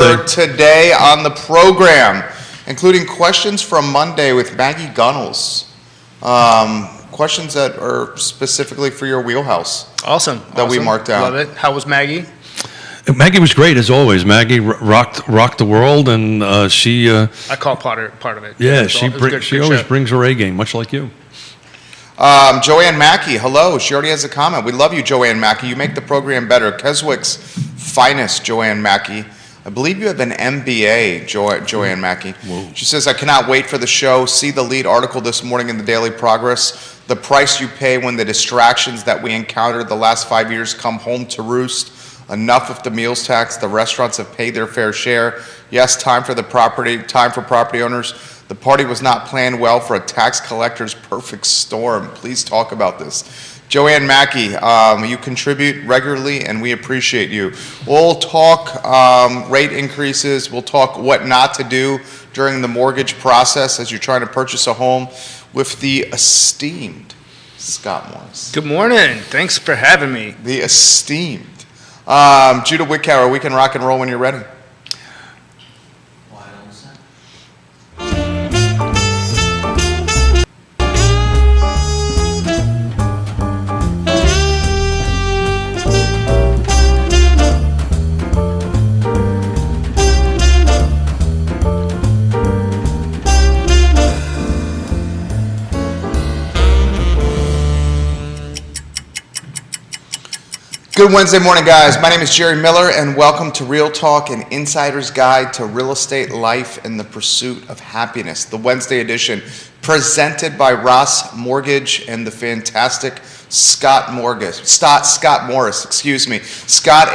Today on the program, including questions from Monday with Maggie Gunnels. Questions that are specifically for your wheelhouse. Awesome. We marked down. Love it. How was Maggie? Maggie was great as always. Maggie rocked the world, and she. I call part of it. Yeah, she always brings her A game, much like you. Joanne Mackey, hello. She already has a comment. We love you, Joanne Mackey. You make the program better. Keswick's finest, Joanne Mackey. I believe you have an MBA, Joanne Mackey. Whoa. She says, I cannot wait for the show. See the lead article this morning in the Daily Progress. The price you pay when the distractions that we encountered the last 5 years come home to roost. Enough with the meals tax. The restaurants have paid their fair share. Yes, time for property owners. The party was not planned well for a tax collector's perfect storm. Please talk about this. Joanne Mackey, you contribute regularly, and we appreciate you. We'll talk rate increases. We'll talk what not to do during the mortgage process as you're trying to purchase a home with the esteemed Scott Morris. Good morning. Thanks for having me. The esteemed. Judah Wickower, we can rock and roll when you're ready. Good Wednesday morning, guys. My name is Jerry Miller, and welcome to Real Talk, an insider's guide to real estate, life, and the pursuit of happiness. The Wednesday edition, presented by Ross Mortgage and the fantastic Scott Morris. Scott,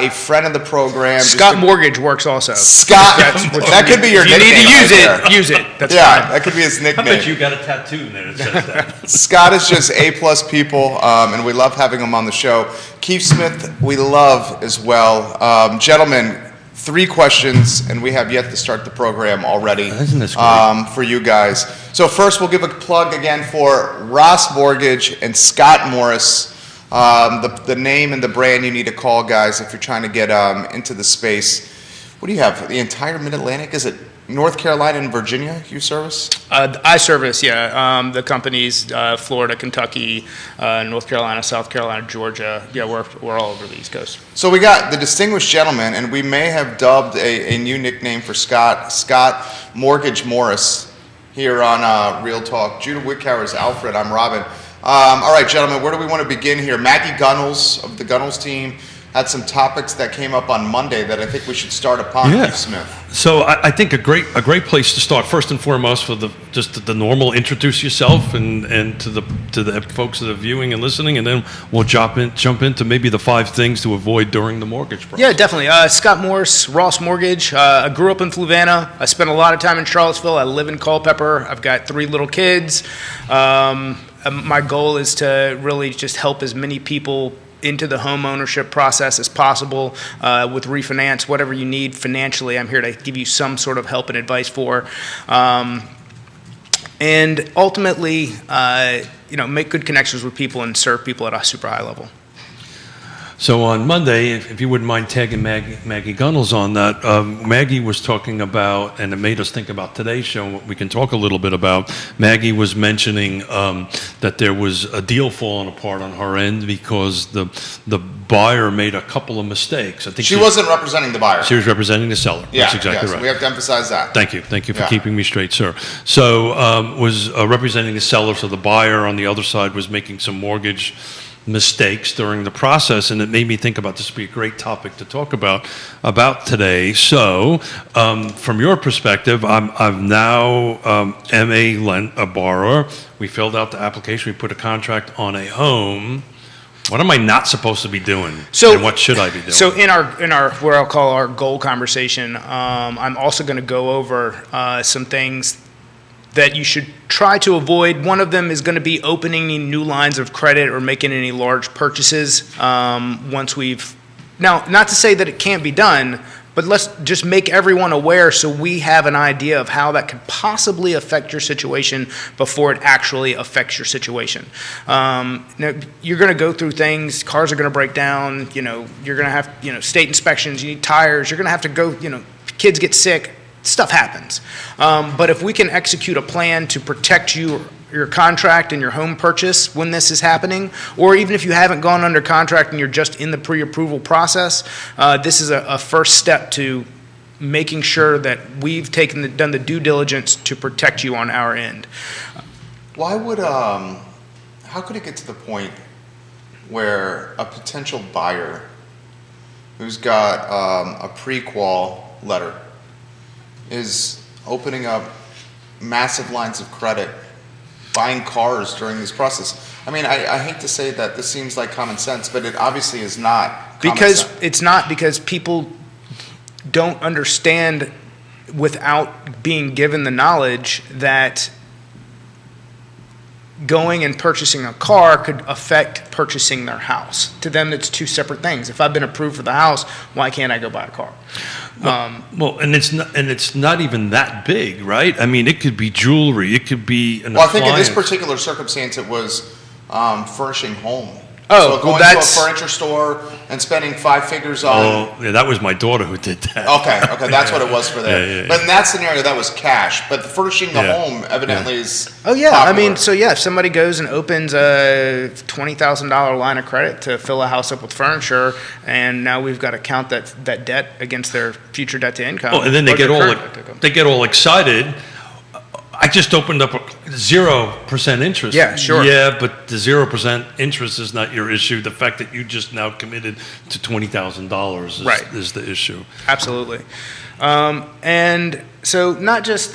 a friend of the program. Scott Mortgage works also. Scott, that could be your nickname. You need to use it. That's fine. That could be his nickname. I bet you got a tattoo there that says that. Scott is just A-plus people, and we love having him on the show. Keith Smith, we love as well. Gentlemen, 3 questions, and we have yet to start the program already. Isn't this great? For you guys. So first, we'll give a plug again for Ross Mortgage and Scott Morris. The name and the brand you need to call, guys, if you're trying to get into the space. What do you have? The entire Mid-Atlantic? Is it North Carolina and Virginia you service? I service, yeah. The companies, Florida, Kentucky, North Carolina, South Carolina, Georgia. Yeah, we're all over the East Coast. So we got the distinguished gentleman, and we may have dubbed a new nickname for Scott Mortgage Morris here on Real Talk. Judah Wickower is Alfred. I'm Robin. All right, gentlemen, where do we want to begin here? Maggie Gunnels of the Gunnels team had some topics that came up on Monday that I think we should start upon. Yeah. Keith Smith. So I think a great place to start, first and foremost, for the normal introduce yourself and to the folks that are viewing and listening, and then we'll jump into maybe the 5 things to avoid during the mortgage process. Yeah, definitely. Scott Morris, Ross Mortgage. I grew up in Fluvanna. I spent a lot of time in Charlottesville. I live in Culpeper. I've got 3 little kids. My goal is to really just help as many people into the home ownership process as possible with refinance, whatever you need financially. I'm here to give you some sort of help and advice for. And ultimately, make good connections with people and serve people at a super high level. So on Monday, if you wouldn't mind tagging Maggie Gunnels on that, Maggie was talking about, and it made us think about today's show, what we can talk a little bit about. Maggie was mentioning that there was a deal falling apart on her end because the buyer made a couple of mistakes. I think she wasn't representing the buyer. She was representing the seller. Yeah, that's exactly right. We have to emphasize that. Thank you for keeping me straight, sir. So was representing the seller, so the buyer on the other side was making some mortgage mistakes during the process, and it made me think about this would be a great topic to talk about today. So, from your perspective, I'm now a borrower. We filled out the application. We put a contract on a home. What am I not supposed to be doing? And what should I be doing? So in our what I'll call our goal conversation, I'm also going to go over some things that you should try to avoid. One of them is going to be opening any new lines of credit or making any large purchases once we've... Now, not to say that it can't be done, but let's just make everyone aware so we have an idea of how that could possibly affect your situation before it actually affects your situation. You're going to go through things, cars are going to break down, you're going to have, state inspections, you need tires, you're going to have to go, kids get sick, stuff happens. But if we can execute a plan to protect your contract and your home purchase when this is happening, or even if you haven't gone under contract and you're just in the pre-approval process, this is a first step to making sure that we've done the due diligence to protect you on our end. Why would, how could it get to the point where a potential buyer who's got a pre-qual letter is opening up massive lines of credit, buying cars during this process? I mean, I hate to say that this seems like common sense, but it obviously is not common sense. It's not, because people don't understand without being given the knowledge that going and purchasing a car could affect purchasing their house. To them, it's two separate things. If I've been approved for the house, why can't I go buy a car? Well, and it's not even that big, right? I mean, it could be jewelry, it could be an Well, I think in this appliance. particular circumstance, it was furnishing home. Oh, so going well, to a that's- furniture store and spending 5 figures on. Oh, yeah, that was my daughter who did that. Okay, that's what it was for there. Yeah. But in that scenario, that was cash. But furnishing the Yeah. home evidently is. Oh yeah, popular. I mean, so yeah, if somebody goes and opens a $20,000 line of credit to fill a house up with furniture, and now we've got to count that debt against their future debt to income. Oh, and then they or get their all current debt to income. they get all excited. I just opened up a 0% interest. Yeah, sure. Yeah, but the 0% interest is not your issue. The fact that you just now committed to $20,000 Right. is the issue. Absolutely. And so not just,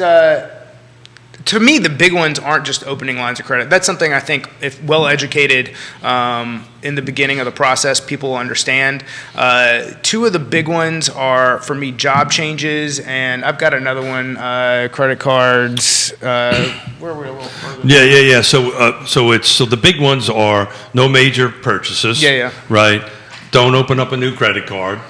to me, the big ones aren't just opening lines of credit. That's something I think, if well educated in the beginning of the process, people will understand. Two of the big ones are, for me, job changes, and I've got another one, credit cards. Where are we a little further? Yeah. So the big ones are no major purchases. Yeah. Right. Don't open up a new credit card.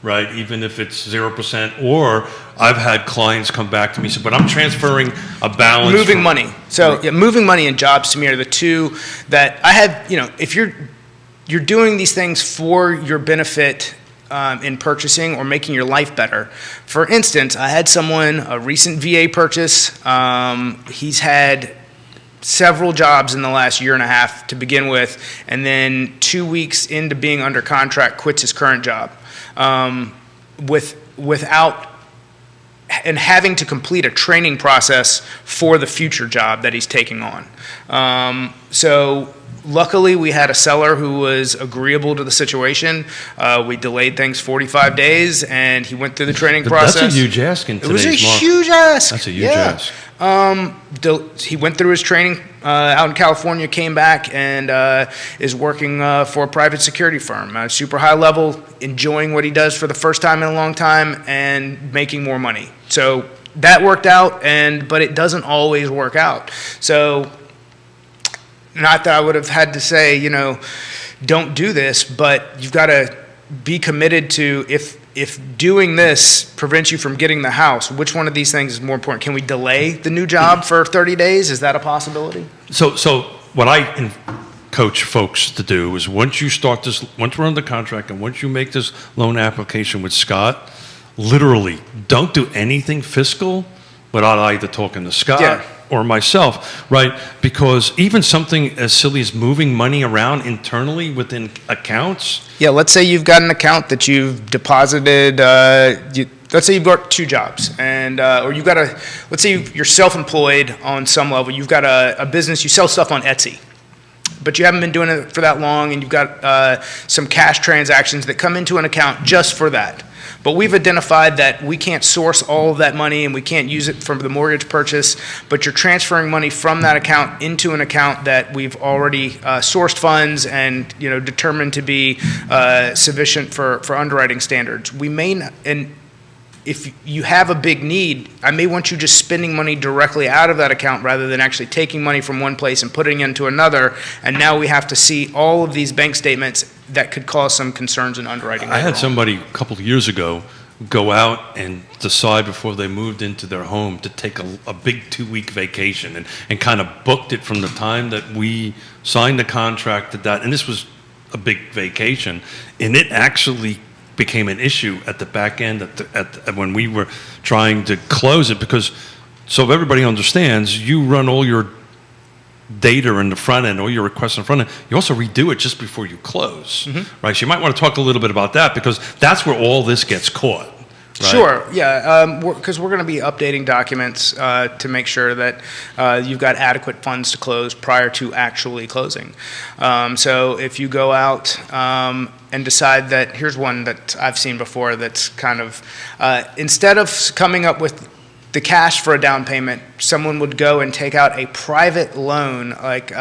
Right, even if it's 0%, or I've had clients come back to me and say, but I'm transferring a balance. Moving from- money. So yeah, moving money and jobs to me are the two that I have. If you're doing these things for your benefit in purchasing or making your life better. For instance, I had a recent VA purchase. He's had several jobs in the last year and a half to begin with, and then 2 weeks into being under contract, quits his current job. Without and having to complete a training process for the future job that he's taking on. So luckily we had a seller who was agreeable to the situation. We delayed things 45 days and he went through the training process. That's a huge ask in It was today's a market. huge ask. That's a huge Yeah. ask. He went through his training out in California, came back, and is working for a private security firm, super high level, enjoying what he does for the first time in a long time, and making more money. So that worked out, but it doesn't always work out. So not that I would have had to say, don't do this, but you've got to be committed to, if doing this prevents you from getting the house, which one of these things is more important? Can we delay the new job for 30 days? Is that a possibility? So what I coach folks to do is once we're under contract and once you make this loan application with Scott, literally don't do anything fiscal without either talking to Scott or myself, right? Because even something as silly as moving money around internally within accounts. Yeah, let's say you've got an account that you've deposited, let's say you've got 2 jobs, and or you've got let's say you're self-employed on some level, you've got a business, you sell stuff on Etsy, but you haven't been doing it for that long, and you've got some cash transactions that come into an account just for that. But we've identified that we can't source all of that money and we can't use it for the mortgage purchase, but you're transferring money from that account into an account that we've already sourced funds and determined to be sufficient for underwriting standards. We may not, and if you have a big need, I may want you just spending money directly out of that account rather than actually taking money from one place and putting it into another, and now we have to see all of these bank statements that could cause some concerns in underwriting. I had somebody a couple of years ago go out and decide before they moved into their home to take a big 2-week vacation and kind of booked it from the time that we signed the contract to that, and this was a big vacation, and it actually became an issue at the back end when we were trying to close it, because so everybody understands, you run all your data in the front end, all your requests in the front end, you also redo it just before you close, right? So you might want to talk a little bit about that, because that's where all this gets caught. Right? Sure, yeah, because we're going to be updating documents to make sure that you've got adequate funds to close prior to actually closing. So if you go out and decide that, here's one that I've seen before that's kind of, instead of coming up with the cash for a down payment, someone would go and take out a private loan, like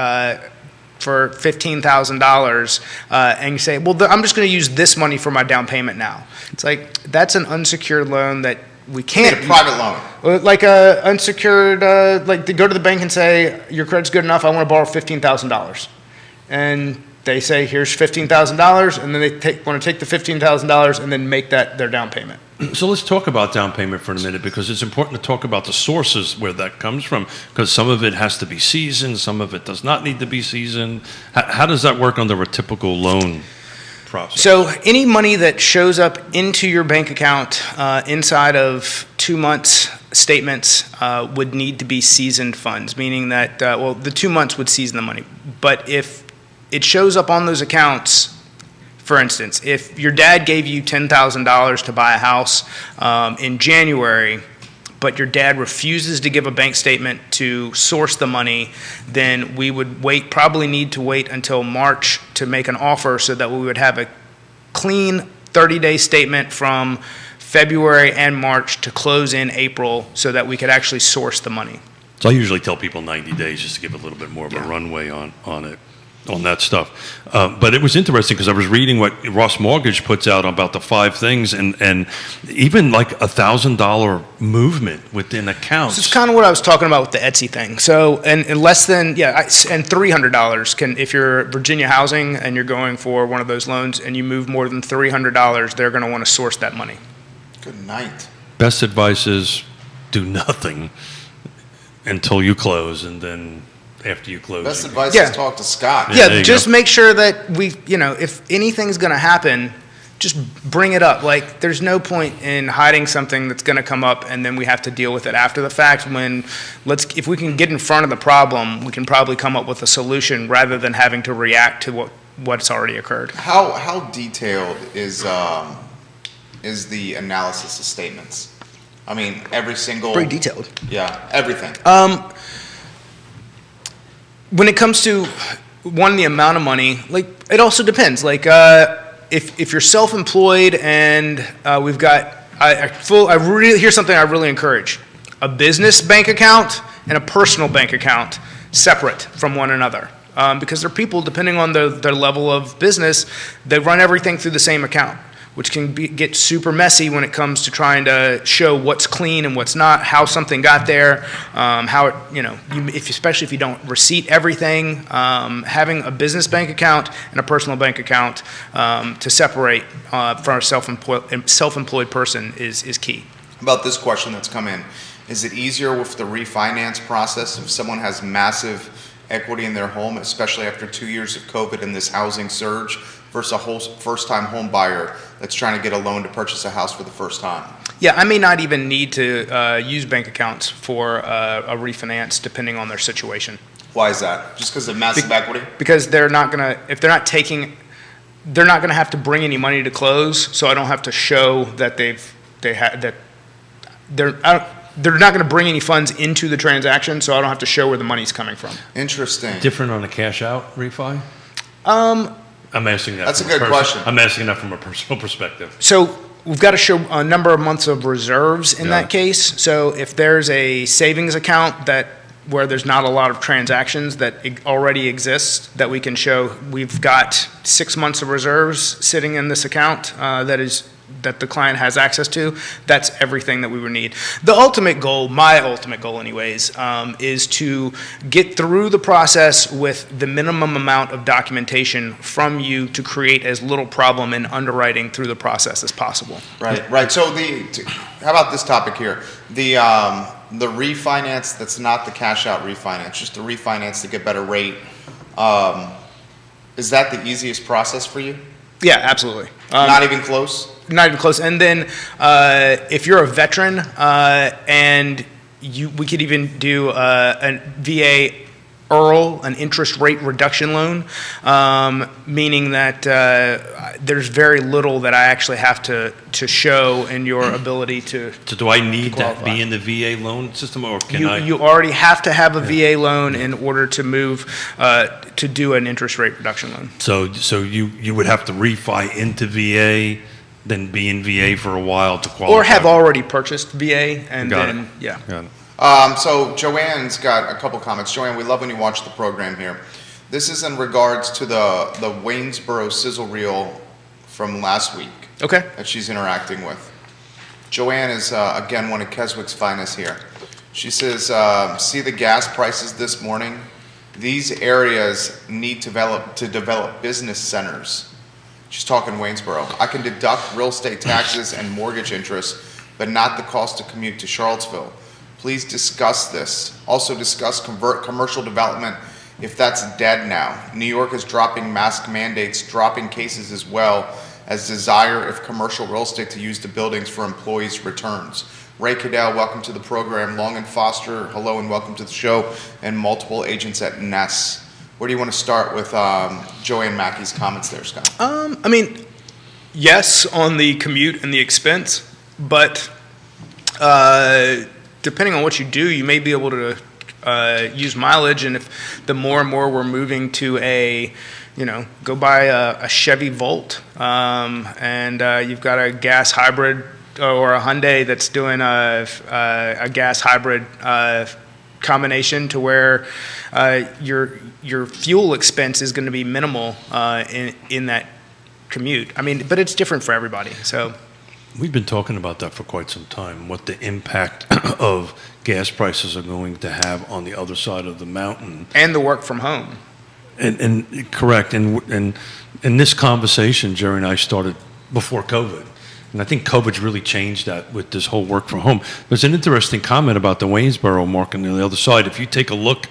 for $15,000, and you say, well, I'm just going to use this money for my down payment now. It's like, that's an unsecured loan that we can't. A private loan. Like a unsecured, like to go to the bank and say, your credit's good enough, I want to borrow $15,000. And they say, here's $15,000, and then they want to take the $15,000 and then make that their down payment. So let's talk about down payment for a minute, because it's important to talk about the sources where that comes from, because some of it has to be seasoned, some of it does not need to be seasoned. How does that work under a typical loan process? So any money that shows up into your bank account inside of 2 months statements would need to be seasoned funds, meaning that, well, the 2 months would season the money. But if it shows up on those accounts, for instance, if your dad gave you $10,000 to buy a house in January, but your dad refuses to give a bank statement to source the money, then we would probably need to wait until March to make an offer so that we would have a clean 30-day statement from February and March to close in April so that we could actually source the money. So I usually tell people 90 days just to give a little bit more of a runway on it. On that stuff. But it was interesting because I was reading what Ross Mortgage puts out about the 5 things, and even like $1,000 movement within accounts. This is kind of what I was talking about with the Etsy thing. So, and less than, and $300 can, if you're Virginia Housing and you're going for one of those loans and you move more than $300, they're going to want to source that money. Good night. Best advice is do nothing until you close, and then after you close. Best advice is talk to Scott. Yeah, just make sure that if anything's going to happen, just bring it up. Like, there's no point in hiding something that's going to come up and then we have to deal with it after the fact. If we can get in front of the problem, we can probably come up with a solution rather than having to react to what's already occurred. How detailed is the analysis of statements? I mean, every single. Pretty detailed. Yeah, everything. When it comes to the amount of money, like, it also depends. Like, if you're self-employed and we've got, here's something I really encourage: a business bank account and a personal bank account separate from one another, because there are people, depending on their level of business, they run everything through the same account, which can get super messy when it comes to trying to show what's clean and what's not, how something got there, how it, especially if you don't receipt everything, having a business bank account and a personal bank account to separate for a self-employed person is key. About this question that's come in, is it easier with the refinance process if someone has massive equity in their home, especially after 2 years of COVID and this housing surge, versus a whole first-time home buyer that's trying to get a loan to purchase a house for the first time? Yeah, I may not even need to use bank accounts for a refinance, depending on their situation. Why is that? Just because of massive equity? Because they're not gonna have to bring any money to close, so I don't have to show that they're not going to bring any funds into the transaction, so I don't have to show where the money's coming from. Interesting. Different on a cash out refi? I'm asking that. That's a good question. I'm asking that from a personal perspective. So we've got to show a number of months of reserves in that case. So if there's a savings account where there's not a lot of transactions that already exist, that we can show we've got 6 months of reserves sitting in this account that the client has access to, that's everything that we would need. The ultimate goal, my ultimate goal anyways, is to get through the process with the minimum amount of documentation from you to create as little problem in underwriting through the process as possible. Right. So how about this topic here? The refinance that's not the cash out refinance, just the refinance to get better rate. Is that the easiest process for you? Yeah, absolutely. Not even close? Not even close. And then if you're a veteran and we could even do a VA IRRL, an interest rate reduction loan, meaning that there's very little that I actually have to show in your ability to. So do I need to qualify. be in the VA loan system, or can I? You already have to have a VA loan in order to move to do an interest rate reduction loan. So you would have to refi into VA, then be in VA for a while to qualify? Or have already purchased VA and Got then, it. yeah. Got it. So Joanne's got a couple comments. Joanne, we love when you watch the program here. This is in regards to the Waynesboro sizzle reel from last week Okay. that she's interacting with. Joanne is, again, one of Keswick's finest here. She says, see the gas prices this morning? These areas need to develop business centers. She's talking Waynesboro. I can deduct real estate taxes and mortgage interest, but not the cost to commute to Charlottesville. Please discuss this. Also discuss commercial development if that's dead now. New York is dropping mask mandates, dropping cases as well as desire if commercial real estate to use the buildings for employees returns. Ray Cadell, welcome to the program. Long and Foster, hello and welcome to the show. And multiple agents at Ness. Where do you want to start with Joanne Mackey's comments there, Scott? I mean, yes, on the commute and the expense, but depending on what you do, you may be able to use mileage, and if the more and more we're moving to go buy a Chevy Volt, and you've got a gas hybrid or a Hyundai that's doing a gas hybrid combination to where your fuel expense is going to be minimal in that commute. I mean, but it's different for everybody. So We've been talking about that for quite some time, what the impact of gas prices are going to have on the other side of the mountain. and the work from home. And correct. And this conversation, Jerry and I started before COVID. And I think COVID's really changed that with this whole work from home. There's an interesting comment about the Waynesboro market on the other side. If you take a look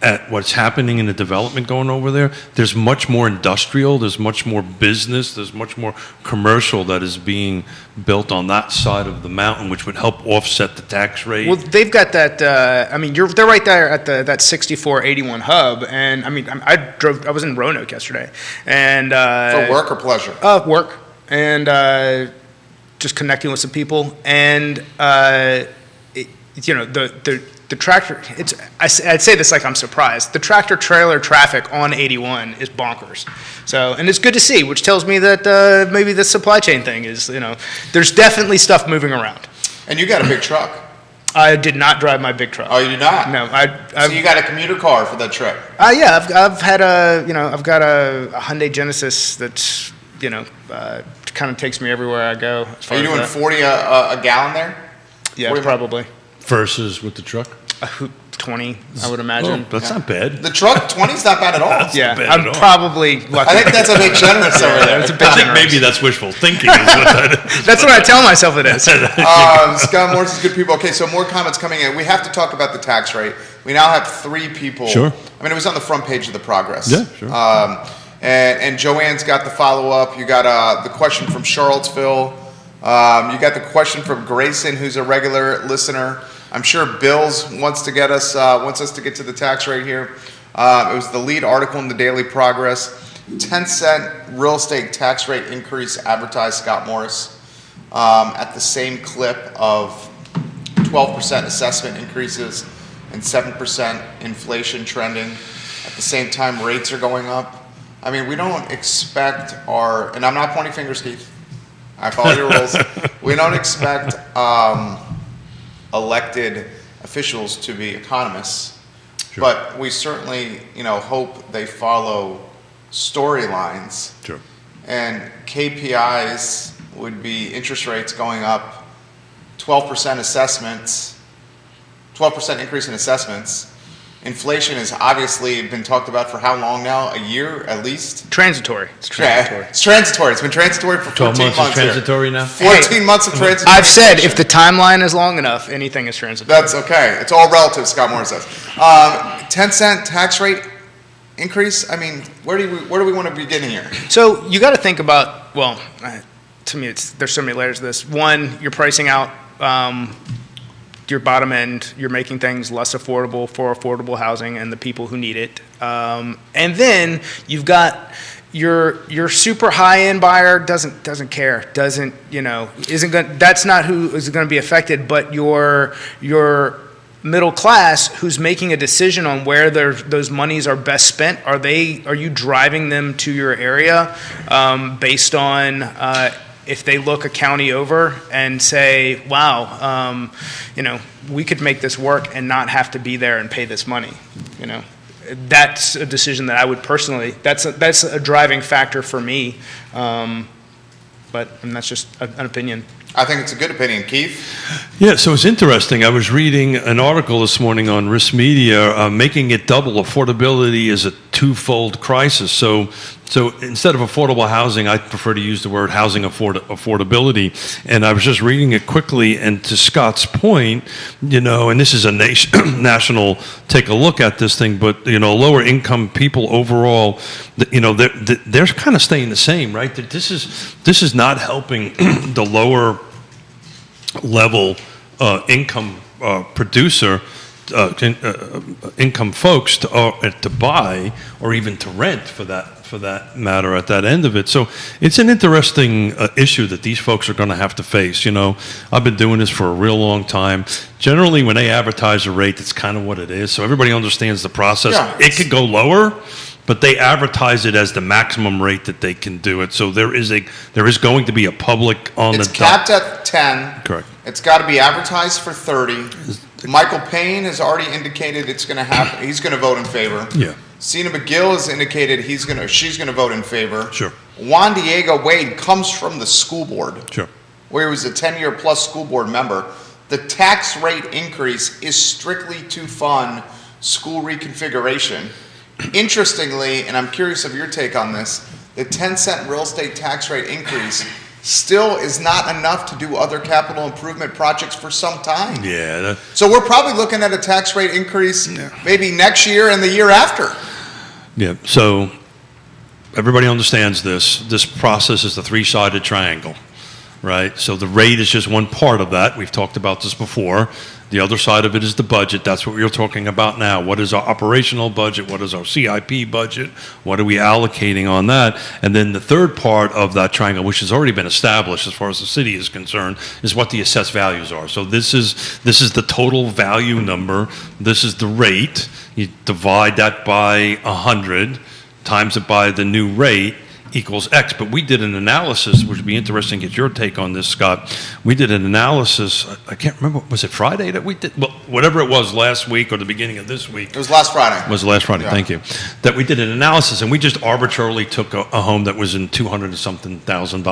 at what's happening in the development going over there, there's much more industrial, there's much more business, there's much more commercial that is being built on that side of the mountain, which would help offset the tax rate. Well, they've got that. They're right there at that 6481 hub, and I mean, I was in Roanoke yesterday, and For work or pleasure? work, and just connecting with some people, and the tractor. I'd say this like I'm surprised. The tractor trailer traffic on 81 is bonkers. So, and it's good to see, which tells me that maybe the supply chain thing is, there's definitely stuff moving around. And you got a big truck. I did not drive my big truck. Oh, you did not? No, So you got a commuter car for that trip? Yeah, I've had I've got a Hyundai Genesis that's, kind of takes me everywhere I go. As far Are you as doing that. 40 a gallon there? Yeah, 40 probably. Versus with the truck? 20, I would imagine. Oh, that's not bad. The truck, 20's not bad at all. Yeah, bad I'm at all. probably lucky. I think that's a bit generous over there. It's a bit I think generous. maybe that's wishful thinking. Is what that is. That's what I tell myself it is. Scott Morris is good people. Okay, so more comments coming in. We have to talk about the tax rate. We now have 3 people. Sure. I mean, it was on the front page of the Progress. Yeah, sure. And Joanne's got the follow-up. You got the question from Charlottesville. You got the question from Grayson, who's a regular listener. I'm sure Bills wants us to get to the tax rate here. It was the lead article in the Daily Progress. 10-cent real estate tax rate increase advertised, Scott Morris, at the same clip of 12% assessment increases and 7% inflation trending. At the same time, rates are going up. I mean, we don't expect and I'm not pointing fingers, Keith. I follow your rules. We don't expect elected officials to be economists, Sure. but we certainly, hope they follow storylines. Sure. And KPIs would be interest rates going up, 12% assessments, 12% increase in assessments. Inflation has obviously been talked about for how long now? A year at least? Transitory. It's Yeah, transitory. it's transitory. It's been transitory for 14 12 months months is here. transitory now? 14 months of transitory. I've said if inflation. the timeline is long enough, anything is transitory. That's okay. It's all relative, Scott Morris says. 10-cent tax rate increase. I mean, where do we want to begin here? So you got to think about well, to me, there's so many layers to this. One, you're pricing out your bottom end. You're making things less affordable for affordable housing and the people who need it. And then you've got your super high end buyer doesn't care, that's not who is going to be affected, but your middle class who's making a decision on where those monies are best spent. Are you driving them to your area based on if they look a county over and say, wow, we could make this work and not have to be there and pay this money, That's a decision that I would personally, that's a driving factor for me. But that's just an opinion. I think it's a good opinion. Keith? Yeah, so it's interesting. I was reading an article this morning on Risk Media, making it double. Affordability is a twofold crisis. So instead of affordable housing, I prefer to use the word housing affordability. And I was just reading it quickly, and to Scott's point, and this is a national take a look at this thing, but lower income people overall, they're kind of staying the same, right? That this is not helping the lower level income producer. Income folks to buy or even to rent for that matter at that end of it. So it's an interesting issue that these folks are going to have to face. I've been doing this for a real long time. Generally, when they advertise a rate, it's kind of what it is. So everybody understands the process. Yeah, it could go lower, but they advertise it as the maximum rate that they can do it. So there is going to be a public on It's the capped at 10. Correct. It's got to be advertised for 30. Michael Payne has already indicated it's going to happen. He's going to vote in favor. Yeah. Sina McGill has indicated she's going to vote in favor. Sure. Juan Diego Wade comes from the school board, Sure. where he was a 10-year plus school board member. The tax rate increase is strictly to fund school reconfiguration. Interestingly, and I'm curious of your take on this, the 10-cent real estate tax rate increase still is not enough to do other capital improvement projects for some time. Yeah. So we're probably looking at a tax rate increase maybe next year and the year after. Yeah. So everybody understands this. This process is the three-sided triangle, right? So the rate is just one part of that. We've talked about this before. The other side of it is the budget. That's what we're talking about now. What is our operational budget? What is our CIP budget? What are we allocating on that? And then the third part of that triangle, which has already been established as far as the city is concerned, is what the assessed values are. So this is the total value number. This is the rate. You divide that by 100, times it by the new rate, equals X. But we did an analysis, which would be interesting to get your take on this, Scott. We did an analysis, I can't remember, was it Friday that we did? Well, whatever it was last week or the beginning of this week. It was last Friday. Was last Friday, Yeah. Thank you. That we did an analysis, and we just arbitrarily took a home that was in $200 and something thousand.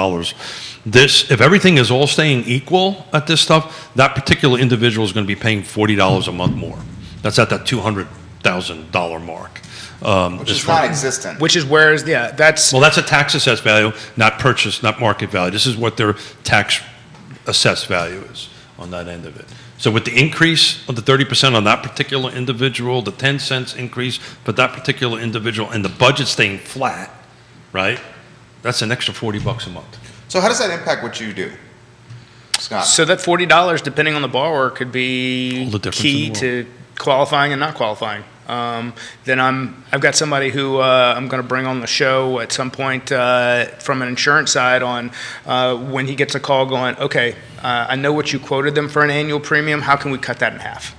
This, if everything is all staying equal at this stuff, that particular individual is going to be paying $40 a month more. That's at that $200,000 mark. Which is non-existent. Which is that's Well, that's a tax assessed value, not purchase, not market value. This is what their tax assessed value is on that end of it. So with the increase of the 30% on that particular individual, the 10 cents increase for that particular individual, and the budget staying flat, right? That's an extra $40 a month. So how does that impact what you do, Scott? So that $40, depending on the borrower, could All be the difference key in the to qualifying and not qualifying. Then I've got somebody who I'm going to bring on the show at some point from an insurance side on when he gets a call going, okay, I know what you quoted them for an annual premium. How can we cut that in half?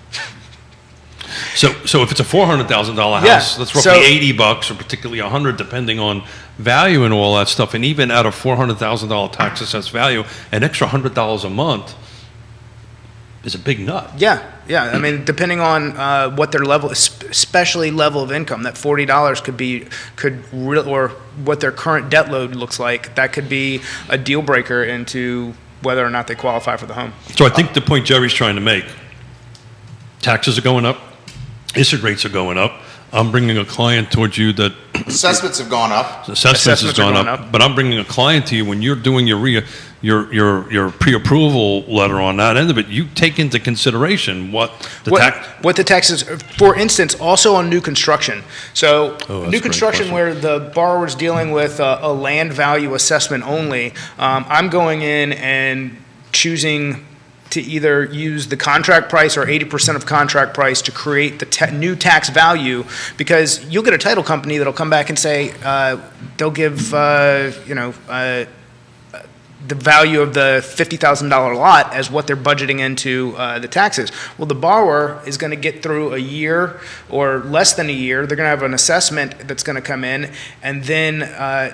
So if it's a $400,000 house, Yeah, that's roughly so- $80 or particularly $100, depending on value and all that stuff. And even at a $400,000 tax assessed value, an extra $100 a month is a big nut. Yeah. I mean, depending on what their level, especially level of income, that $40 or what their current debt load looks like, that could be a deal breaker into whether or not they qualify for the home. So I think the point Jerry's trying to make, taxes are going up, ISID rates are going up. I'm bringing a client towards you that Assessments have gone up. assessments has Assessments are gone going up, up. but I'm bringing a client to you when you're doing your your pre-approval letter on that end of it, you take into consideration what the tax. What the taxes, for instance, also on new construction. So Oh, that's a new great construction question. where the borrower's dealing with a land value assessment only, I'm going in and choosing to either use the contract price or 80% of contract price to create the new tax value, because you'll get a title company that'll come back and say, they'll give, the value of the $50,000 lot as what they're budgeting into the taxes. Well, the borrower is going to get through a year or less than a year. They're going to have an assessment that's going to come in, and then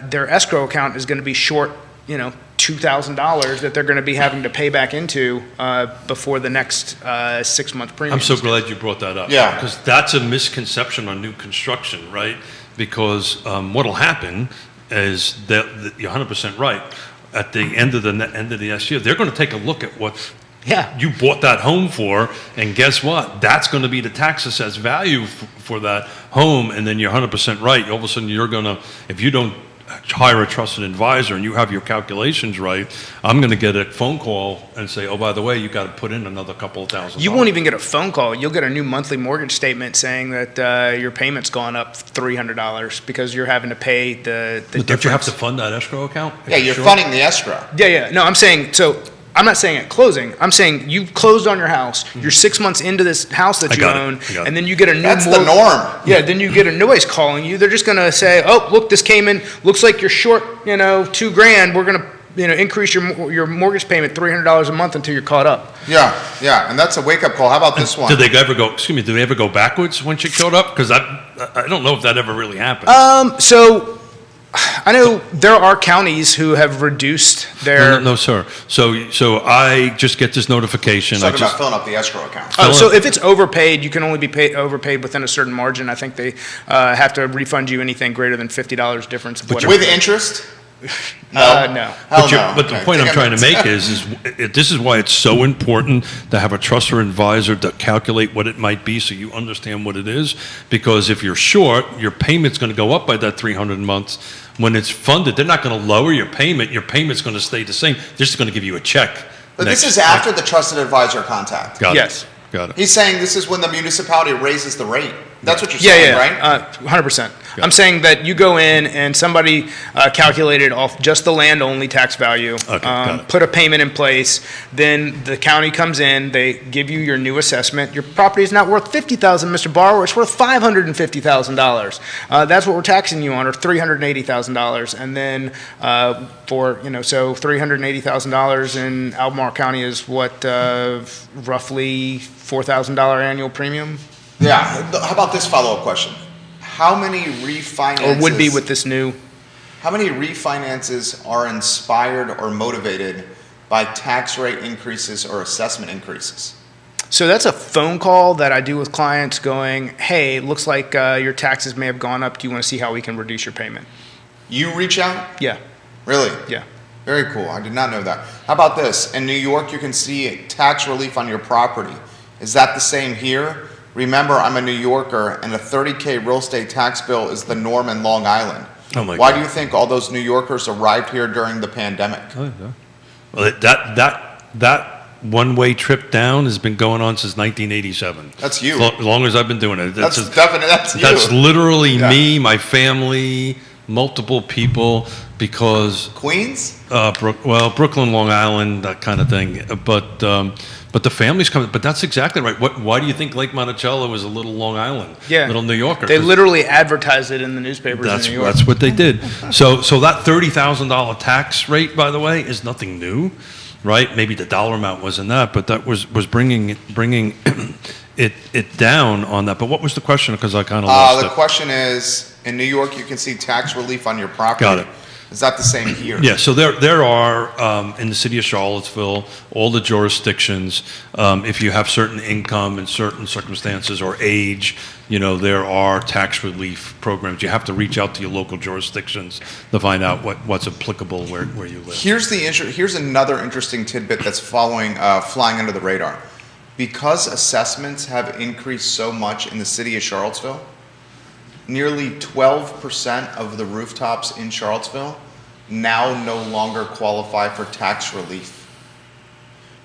their escrow account is going to be short, $2,000 that they're going to be having to pay back into before the next 6-month premium. I'm so glad you brought that up. Yeah. Because that's a misconception on new construction, right? Because what'll happen is that you're 100% right. At the end of the next year, they're going to take a look at what Yeah. you bought that home for, and guess what? That's going to be the tax assessed value for that home, and then you're 100% right. All of a sudden, you're going to, if you don't hire a trusted advisor and you have your calculations right, I'm going to get a phone call and say, oh, by the way, you got to put in another couple of $1,000. You won't even get a phone call. You'll get a new monthly mortgage statement saying that your payment's gone up $300 because you're having to pay the But difference. don't you have to fund that escrow account? Yeah, you're Sure. funding the escrow. Yeah. No, I'm saying, so I'm not saying at closing. I'm saying you've closed on your house. You're 6 months into this house that I you got it. own, I got it. and then you get a new That's the norm. Yeah, then you get a noise calling you. They're just going to say, "Oh, look, this came in. Looks like you're short, $2,000. We're going to, increase your mortgage payment $300 a month until you're caught up." Yeah, and that's a wake-up call. How about this one? Do they ever go backwards once you caught up? Because I don't know if that ever really happened. So I know there are counties who have reduced their. No, sir. So I just get this notification. Talking about filling up the escrow account. Oh, so if it's overpaid, you can only be overpaid within a certain margin. I think they have to refund you anything greater than $50 difference. Of whatever. With interest? No. Hell no. But the Okay. point I'm Think trying to I'm- make is this is why it's so important to have a trusted advisor to calculate what it might be so you understand what it is. Because if you're short, your payment's going to go up by that $300 a month. When it's funded, they're not going to lower your payment. Your payment's going to stay the same. They're just going to give you a check. But this is after the trusted advisor contact. Got Yes. it. Got it. He's saying this is when the municipality raises the rate. That's what you're Yeah, saying, right? 100%. I'm saying that you go in and somebody calculated off just the land-only tax value, got it. put a payment in place, then the county comes in, they give you your new assessment. Your property is not worth $50,000, Mr. Borrower, it's worth $550,000. That's what we're taxing you on, or $380,000. And then so $380,000 in Albemarle County is what, roughly $4,000 annual premium? Yeah. How about this follow-up question? How many refinances? Or would be with this new. How many refinances are inspired or motivated by tax rate increases or assessment increases? So that's a phone call that I do with clients going, hey, it looks like your taxes may have gone up. Do you want to see how we can reduce your payment? You reach out? Yeah, Really? yeah. Very cool. I did not know that. How about this? In New York, you can see tax relief on your property. Is that the same here? Remember, I'm a New Yorker, and a $30K real estate tax bill is the norm in Long Island. Oh my Why God. do you think all those New Yorkers arrived here during the pandemic? Well, that one-way trip down has been going on since 1987. That's you. As long as I've been doing it. That's definitely, that's you. That's literally Yeah. me, my family, multiple people, because Queens? Brooklyn, Long Island, that kind of thing. But the family's coming. But that's exactly right. Why do you think Lake Monticello is a little Long Island? Yeah. Little New Yorker. They 'Cause literally advertised it in the newspapers that's in New York. that's what they did. So that $30,000 tax rate, by the way, is nothing new, right? Maybe the dollar amount wasn't that, but that was bringing it down on that. But what was the question? Because I kind of lost The it. question is, in New York, you can see tax relief on your property. Got it. Is that the same here? Yeah, so there are, in the city of Charlottesville, all the jurisdictions, if you have certain income and certain circumstances or age, there are tax relief programs. You have to reach out to your local jurisdictions to find out what's applicable where you live. Here's another interesting tidbit that's flying under the radar. Because assessments have increased so much in the city of Charlottesville, nearly 12% of the rooftops in Charlottesville now no longer qualify for tax relief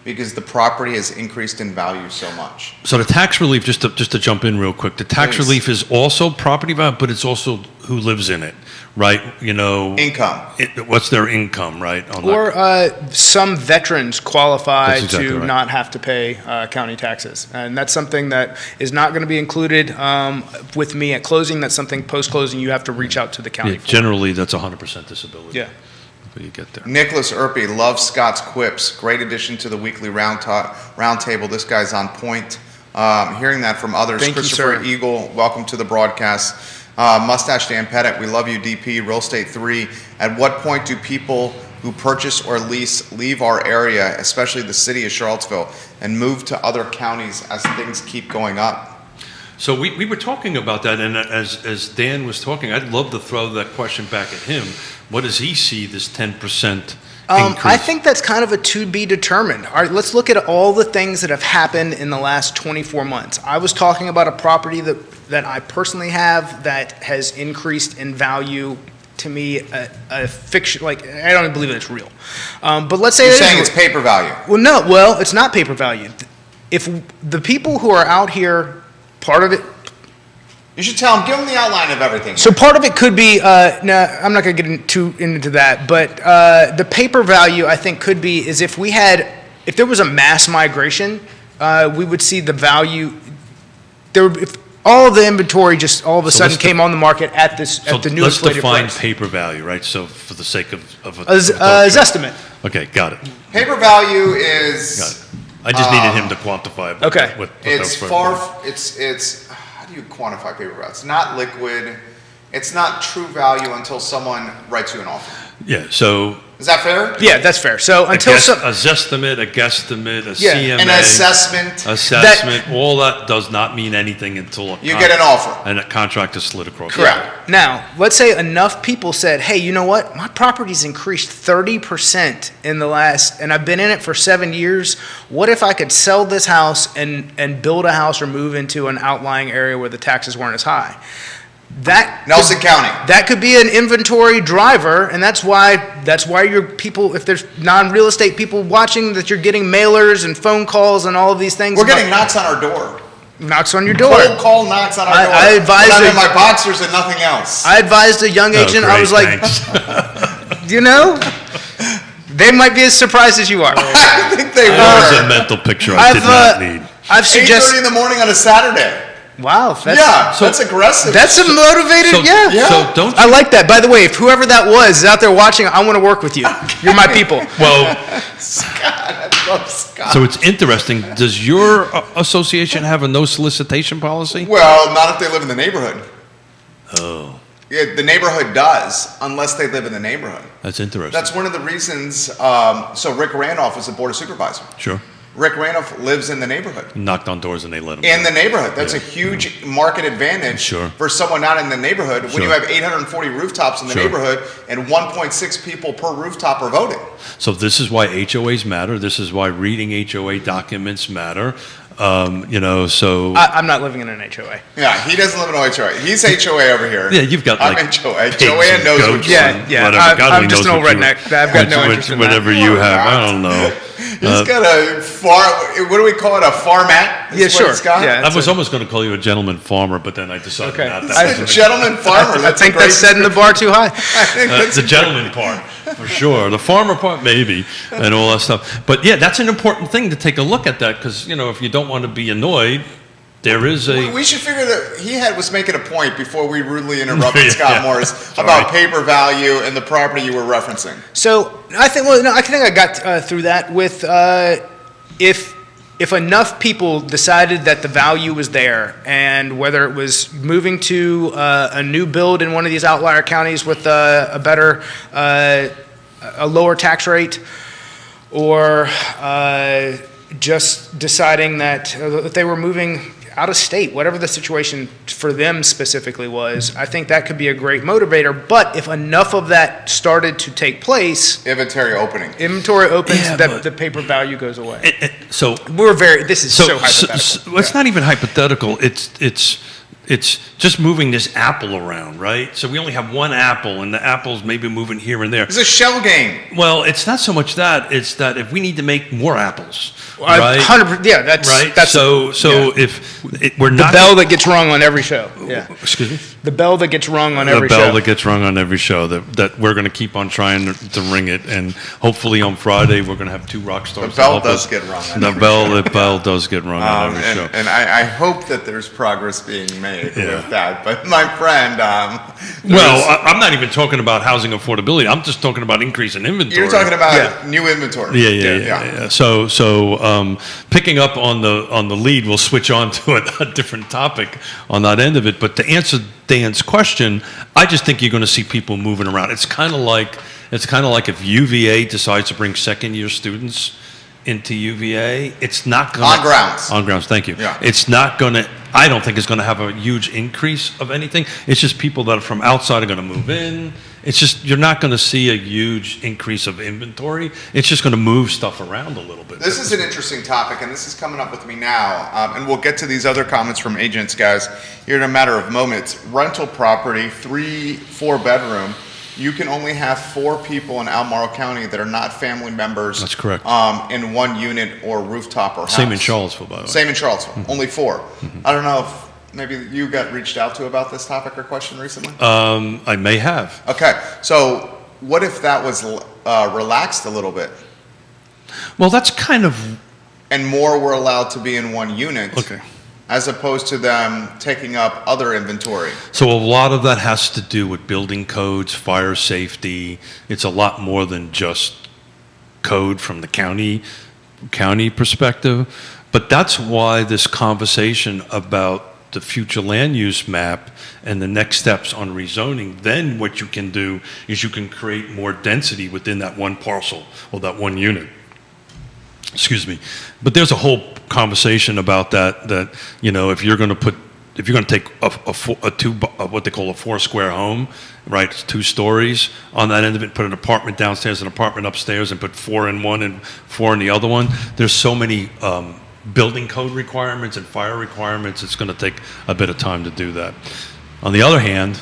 because the property has increased in value so much. So the tax relief, just to jump in real quick, the tax Please. relief is also property value, but it's also who lives in it, right? You know, Income. what's their income, right? On that. Or some veterans qualify That's exactly to right. not have to pay county taxes. And that's something that is not going to be included with me at closing. That's something post-closing you have to reach out to the county Yeah, for. generally, that's 100% disability. Yeah. But you get there. Nicholas Erpy, loves Scott's quips. Great addition to the weekly round table. This guy's on point. Hearing that from others. Thank you, Christopher sir. Eagle, welcome to the broadcast. Mustache Dan Pettit, we love you, DP. Real Estate 3. At what point do people who purchase or lease leave our area, especially the city of Charlottesville, and move to other counties as things keep going up? So we were talking about that, and as Dan was talking, I'd love to throw that question back at him. What does he see this 10% increase? I think that's kind of a to be determined. All right, let's look at all the things that have happened in the last 24 months. I was talking about a property that I personally have that has increased in value. To me, a fiction, like, I don't even believe that it's real. But let's say You're it is saying real. it's paper value. Well, it's not paper value. If the people who are out here, part of it, You should tell them, give them the outline of everything. so part of it could be, no, I'm not going to get into that, but the paper value, I think, could be is if there was a mass migration, we would see the value, if all of the inventory just all of a sudden let's came on the market at the new let's inflated define price. paper value, right? So for the sake of As estimate. Okay, got it. Paper value is. Got it. I just needed him to quantify it. Okay. It's it's how do you quantify paper value? It's not liquid. It's not true value until someone writes you an offer. Yeah, so Is that fair? Yeah, that's fair. So a until some, zestimate, a guesstimate, a Yeah, CMA, An assessment. assessment, all that does not mean anything until You get an offer. and a contract is slid across. Correct. Now, let's say enough people said, hey, you know what? My property's increased 30% in the last, and I've been in it for 7 years. What if I could sell this house and build a house or move into an outlying area where the taxes weren't as high? Nelson County. That could be an inventory driver, and that's why your people, if there's non-real estate people watching, that you're getting mailers and phone calls and all of these things. We're getting knocks on our door. knocks on your door. Cold call knocks on our door. I advise When I'm that- in my boxers and nothing else. I advised a young Oh, agent, I great, was like, thanks. you know, they might be as surprised as you are. I think they That was a were. mental picture I did not need. I've 8:30 suggested, in the morning on a Saturday. wow, That's aggressive. that's a motivated, So, yeah. so don't I like that. By the way, if whoever that was is out there watching, I want to work with you. You're my people. well. Scott, I love Scott. So it's interesting. Does your association have a no solicitation policy? Well, not if they live in the neighborhood. Oh, Yeah, the neighborhood does, unless they live in the neighborhood. that's interesting. That's one of the reasons. So Rick Randolph is a board of supervisor. Sure. Rick Randolph lives in the neighborhood. Knocked on doors and they let him. In the neighborhood. That's Yeah. a huge market advantage Sure. for someone not in the neighborhood. When you Sure. have 840 rooftops in the Sure. neighborhood and 1.6 people per rooftop are voting. So this is why HOAs matter. This is why reading HOA documents matter. So I'm not living in an HOA. Yeah, he doesn't live in an HOA. He's HOA over here. yeah, you've got I'm like HOA. pigs Joanne and knows what goats you Yeah, and yeah. whatever. God I'm only just knows an what old you- redneck. I've got no interest in that. whatever you have. I don't know. He's got a what do we call it? A farmat? Yeah, Is what sure. it's got? Yeah. I was almost going to call you a gentleman farmer, but then I decided Okay. not. He's That a was gentleman farmer. I That's think a great that's setting the bar too high. I think that's the gentleman part, for sure. The farmer part, maybe, and all that stuff. But yeah, that's an important thing to take a look at that because, if you don't want to be annoyed, there is a. We should figure that he was making a point before we rudely interrupted Yeah. Scott Morris Sorry. about paper value and the property you were referencing. So I think I got through that with if enough people decided that the value was there, and whether it was moving to a new build in one of these outlier counties with a better, a lower tax rate, or just deciding that if they were moving out of state, whatever the situation for them specifically was, I think that could be a great motivator. But if enough of that started to take place, Inventory opening. inventory opens, Yeah, that but- the paper value goes away. So This is so hypothetical. it's not even hypothetical. It's it's just moving this apple around, right? So we only have one apple, and the apple's maybe moving here and there. It's a shell game. Well, it's not so much that; it's that if we need to make more apples, right? 100%. Yeah, that's Right. That's so yeah. if we're the not bell that gets rung on every show. Yeah, excuse me. the bell that gets rung on The every bell show. that gets rung on every show that we're going to keep on trying to ring it, and hopefully on Friday we're going to have two rock stars. The bell to help does us. get rung on The every bell does get rung on every show. And I hope that there's progress being made Yeah. with that. But my friend, Well, I'm not even talking about housing affordability. I'm just talking about increase in inventory. you're talking about Yeah. new inventory. Yeah. So picking up on the lead, we'll switch on to a different topic on that end of it. But to answer Dan's question, I just think you're going to see people moving around. It's kind of like if UVA decides to bring second-year students into UVA, it's not going On grounds. On grounds, thank you. Yeah. It's not going to. I don't think it's going to have a huge increase of anything. It's just people that are from outside are going to move in. It's just you're not going to see a huge increase of inventory. It's just going to move stuff around a little bit. This is an interesting topic, and this is coming up with me now. And we'll get to these other comments from agents, guys, here in a matter of moments. Rental property, 3-4 bedroom. You can only have 4 people in Albemarle County that are not family members. That's correct. In one unit or rooftop or house. Same in Charlottesville, by the way. Same in Charlottesville. Only 4. I don't know if maybe you got reached out to about this topic or question recently. I may have. Okay, so what if that was relaxed a little bit Well, that's kind of and more were allowed to be in one unit? okay. As opposed to them taking up other inventory. So a lot of that has to do with building codes, fire safety. It's a lot more than just code from the county perspective. But that's why this conversation about the future land use map and the next steps on rezoning, then what you can do is you can create more density within that one parcel or that one unit. Excuse me. But there's a whole conversation about that you know, if you're going to take what they call a 4-square home, right? It's 2 stories on that end of it, put an apartment downstairs, an apartment upstairs, and put 4 in one and 4 in the other one. There's so many building code requirements and fire requirements. It's going to take a bit of time to do that. On the other hand,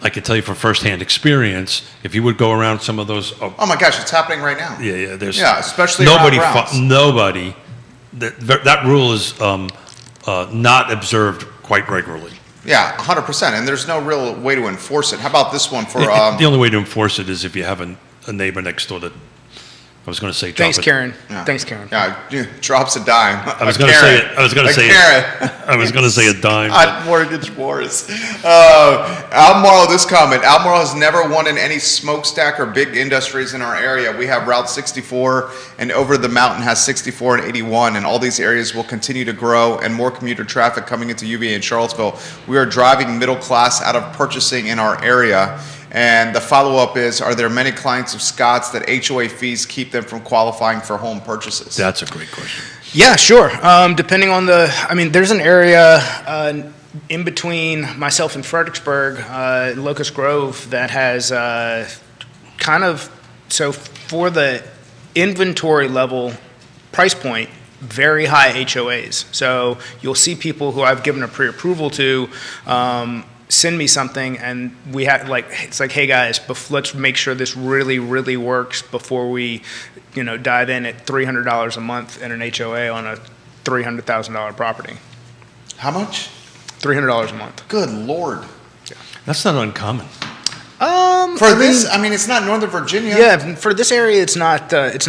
I can tell you from firsthand experience, if you would go around some of those, Oh my gosh, it's happening right now. there's especially nobody, around grounds. nobody. That rule is not observed quite regularly. Yeah, 100%. And there's no real way to enforce it. How about this one for? The only way to enforce it is if you have a neighbor next door that. I was going to say. Thanks, drop it. Karen. Yeah. Thanks, Karen. Yeah, drops a dime. I was going to say it. I was going to say Karen. I was going to say a dime. but- On Mortgage Wars. Albemarle, this comment. Albemarle has never won in any smokestack or big industries in our area. We have Route 64, and over the mountain has 64 and 81, and all these areas will continue to grow, and more commuter traffic coming into UVA and Charlottesville. We are driving middle class out of purchasing in our area. And the follow-up is, are there many clients of Scott's that HOA fees keep them from qualifying for home purchases? That's a great question. Yeah, sure. Depending on there's an area in between myself and Fredericksburg, Locust Grove, that has so for the inventory level price point, very high HOAs. So you'll see people who I've given a pre-approval to send me something, and we have it's like, hey guys, let's make sure this really, really works before we, dive in at $300 a month in an HOA on a $300,000 property. How much? $300 a month. Good Lord. That's not uncommon. It's not Northern Virginia. Yeah, for this area, it's not. It's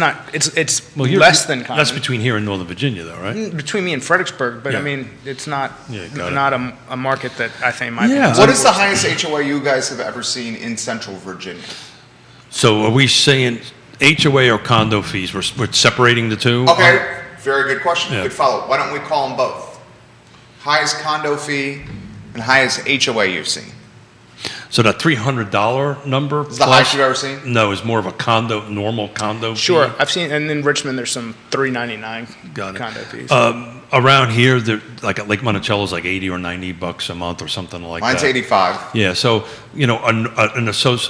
less than common. That's between here and Northern Virginia, though, right? Between me and Fredericksburg, but Yeah. It's not got it. not a market that I think might. Yeah. be What is the highest HOA you guys have ever seen in Central Virginia? So are we saying HOA or condo fees? We're separating the two? Okay, very good question. Yeah. Good follow. Why don't we call them both? Highest condo fee and highest HOA you've seen. So that $300 number Is the highest you've ever seen? No, is more of a normal condo fee. Sure, I've seen, and in Richmond there's some $399 Got it. condo fees. Around here, like at Lake Monticello is like $80 or $90 a month or something like Mine's that. 85. Yeah, so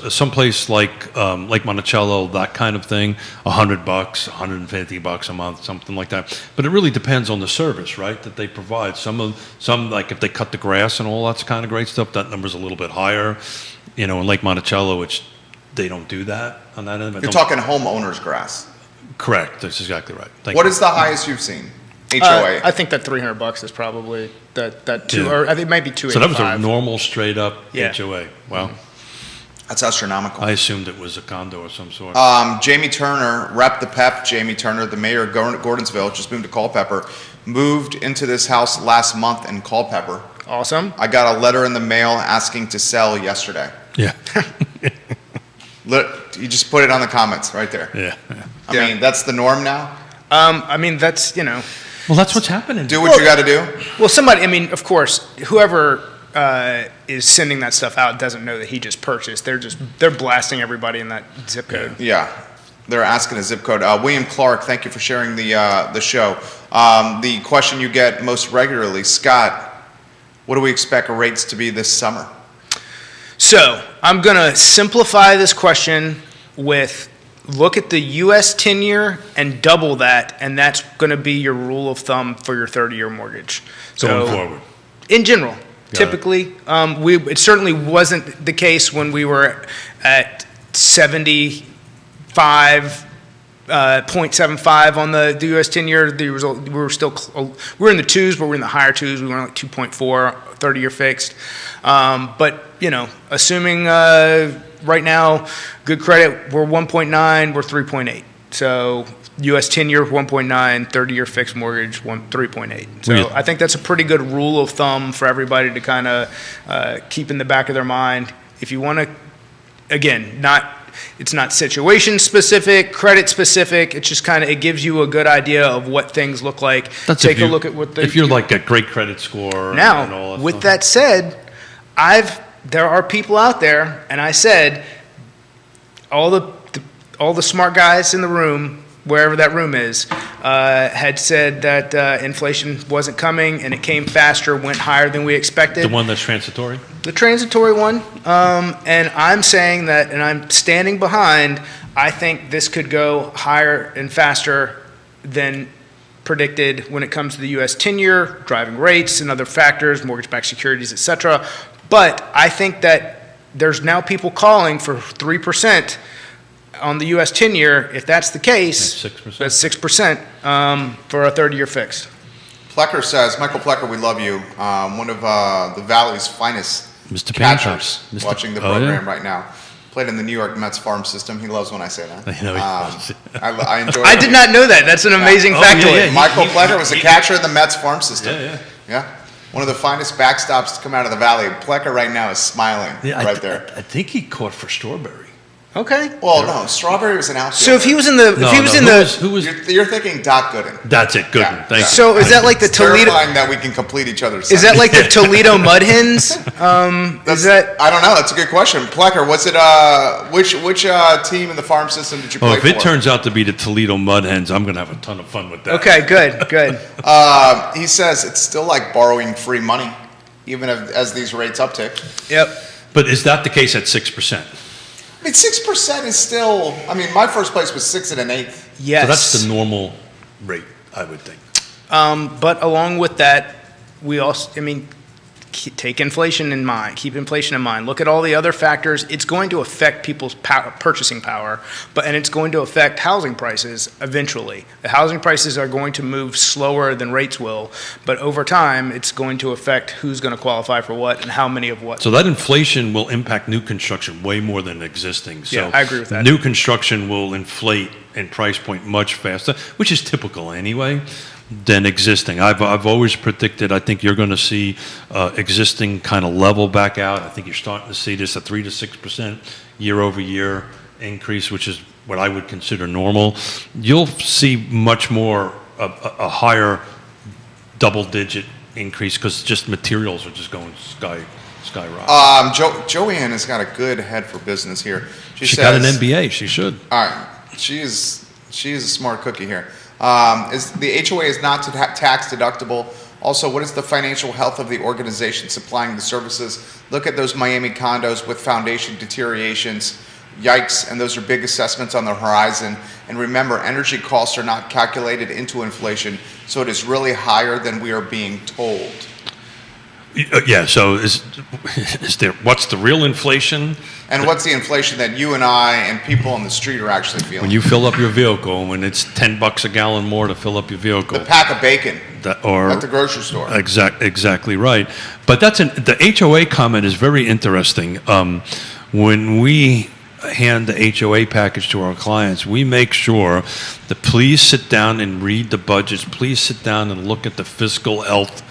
someplace like Lake Monticello, that kind of thing, $100, $150 a month, something like that. But it really depends on the service, right, that they provide. Some like if they cut the grass and all that's kind of great stuff, that number's a little bit higher. In Lake Monticello, which they don't do that on that end. You're talking homeowners grass. Correct. That's exactly right. Thank What you. is the highest you've seen? HOA. I think that $300 is probably that two, Yeah. or I think it might be $285. So that was a normal, straight up Yeah. HOA. Wow. That's astronomical. I assumed it was a condo of some sort. Jamie Turner, rep the PEP, Jamie Turner, the mayor of Gordonsville, just moved to Culpeper, moved into this house last month in Culpeper. Awesome. I got a letter in the mail asking to sell yesterday. Yeah. Look, you just put it on the comments right there. Yeah. I mean, that's the norm now. I mean, that's, Well, that's what's happening. Do what you got to do. well, somebody, I mean, of course, whoever is sending that stuff out doesn't know that he just purchased. They're blasting everybody in that zip code. Yeah, they're asking a zip code. William Clark, thank you for sharing the show. The question you get most regularly, Scott, what do we expect rates to be this summer? So I'm going to simplify this question with look at the U.S. 10-year and double that, and that's going to be your rule of thumb for your 30-year mortgage. Going forward. In general, Got it. typically, it certainly wasn't the case when we were at 75.75 on the U.S. 10-year. We were still we were in the twos, but we're in the higher twos. We were like 2.4 30-year fixed. But assuming right now good credit, we're 1.9, we're 3.8. So U.S. 10-year 1.9, 30-year fixed mortgage 3.8. So Yeah. I think that's a pretty good rule of thumb for everybody to kind of keep in the back of their mind. If you want to, again, it's not situation specific, credit specific. It's just kind of, it gives you a good idea of what things look like. Take a look at what if you're like a great credit score. Now, and all that with stuff. that said, there are people out there, and I said, all the smart guys in the room, wherever that room is, had said that inflation wasn't coming, and it came faster, went higher than we expected. The one that's transitory? The transitory one, and I'm saying that, and I'm standing behind, I think this could go higher and faster than predicted when it comes to the U.S. 10-year, driving rates and other factors, mortgage-backed securities, et cetera. But I think that there's now people calling for 3% on the U.S. 10-year. If that's the case, That's 6%. that's 6% for a 30-year fix. Plecker says, Michael Plecker, we love you. One of the Valley's finest Mr. catchers Pantops. watching the Oh, program yeah? right now. Played in the New York Mets farm system. He loves when I say that. I know he does. I enjoy I did not know that. That's an amazing Oh, yeah, factoid. yeah. Michael Plecker was a catcher in the Mets farm system. Yeah. Yeah. One of the finest backstops to come out of the Valley. Plecker right now is smiling right there. I think he caught for Strawberry. Okay. Well, no, Strawberry was an outfielder. So if he was in the, Who was? You're thinking Doc Gooden. That's it. Good. Yeah, Thank yeah. you. so is that like the It's Toledo? terrifying that we can complete each other's Is that sentences. like the Toledo Mud Hens? Is that? I don't know. That's a good question. Plecker, was it which team in the farm system did you play Oh, if for? it turns out to be the Toledo Mud Hens, I'm going to have a ton of fun with that. Okay, good. He says it's still like borrowing free money, even as these rates uptick. Yep. But is that the case at 6%? I mean, 6% is still. I mean, my first place was 6 1/8. Yes. So that's the normal rate, I would think. But along with that, we also, take inflation in mind, keep inflation in mind. Look at all the other factors. It's going to affect people's purchasing power, and it's going to affect housing prices eventually. The housing prices are going to move slower than rates will, but over time, it's going to affect who's going to qualify for what and how many of what. So that inflation will impact new construction way more than existing. So Yeah, I agree with that. New construction will inflate in price point much faster, which is typical anyway, than existing. I've always predicted, I think you're going to see existing kind of level back out. I think you're starting to see this, a 3 to 6% year over year increase, which is what I would consider normal. You'll see much more, a higher double-digit increase because just materials are just going skyrocket. Joanne has got a good head for business here. She got an MBA. She should. All right, she is a smart cookie here. Is the HOA is not tax deductible. Also, what is the financial health of the organization supplying the services? Look at those Miami condos with foundation deteriorations. Yikes, and those are big assessments on the horizon. And remember, energy costs are not calculated into inflation, so it is really higher than we are being told. Yeah, so is there, what's the real inflation? And what's the inflation that you and I and people on the street are actually feeling? When you fill up your vehicle, when it's $10 a gallon more to fill up your vehicle. The pack of bacon Or at the grocery store. Exactly right. But the HOA comment is very interesting. When we hand the HOA package to our clients, we make sure that please sit down and read the budgets. Please sit down and look at the fiscal health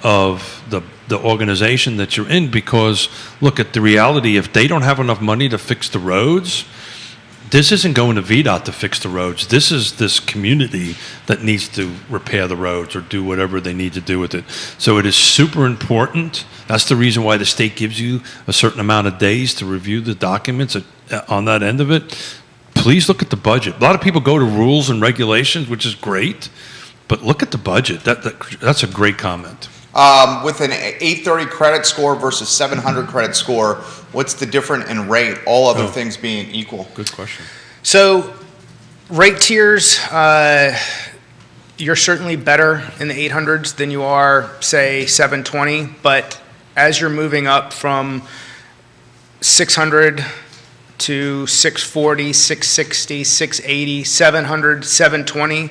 of the organization that you're in, because look at the reality. If they don't have enough money to fix the roads, this isn't going to VDOT to fix the roads. This is this community that needs to repair the roads or do whatever they need to do with it. So it is super important. That's the reason why the state gives you a certain amount of days to review the documents on that end of it. Please look at the budget. A lot of people go to rules and regulations, which is great, but look at the budget. That's a great comment. With an 830 credit score versus 700 credit score, what's the difference in rate, all other things being equal? Good question. So, rate tiers, you're certainly better in the 800s than you are, say, 720, but as you're moving up from 600 to 640, 660, 680, 700, 720,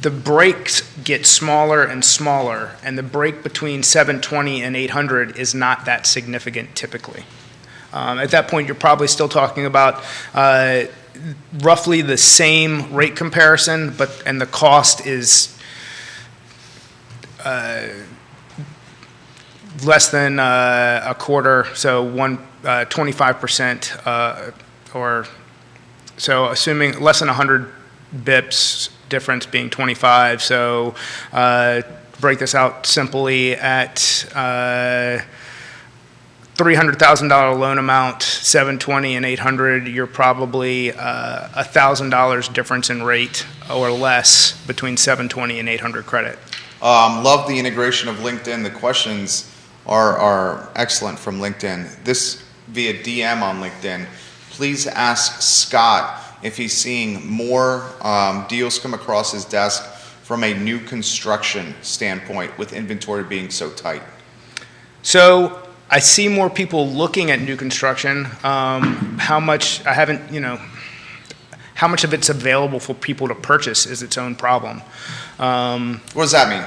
the breaks get smaller and smaller, and the break between 720 and 800 is not that significant typically. At that point, you're probably still talking about roughly the same rate comparison, and the cost is less than a quarter, so 25%, or so assuming less than 100 bips difference being 25. So break this out simply at $300,000 loan amount, 720 and 800, you're probably $1,000 difference in rate or less between 720 and 800 credit. Love the integration of LinkedIn. The questions are excellent from LinkedIn. This via DM on LinkedIn. Please ask Scott if he's seeing more deals come across his desk from a new construction standpoint with inventory being so tight. So I see more people looking at new construction. How much how much of it's available for people to purchase is its own problem. What does that mean?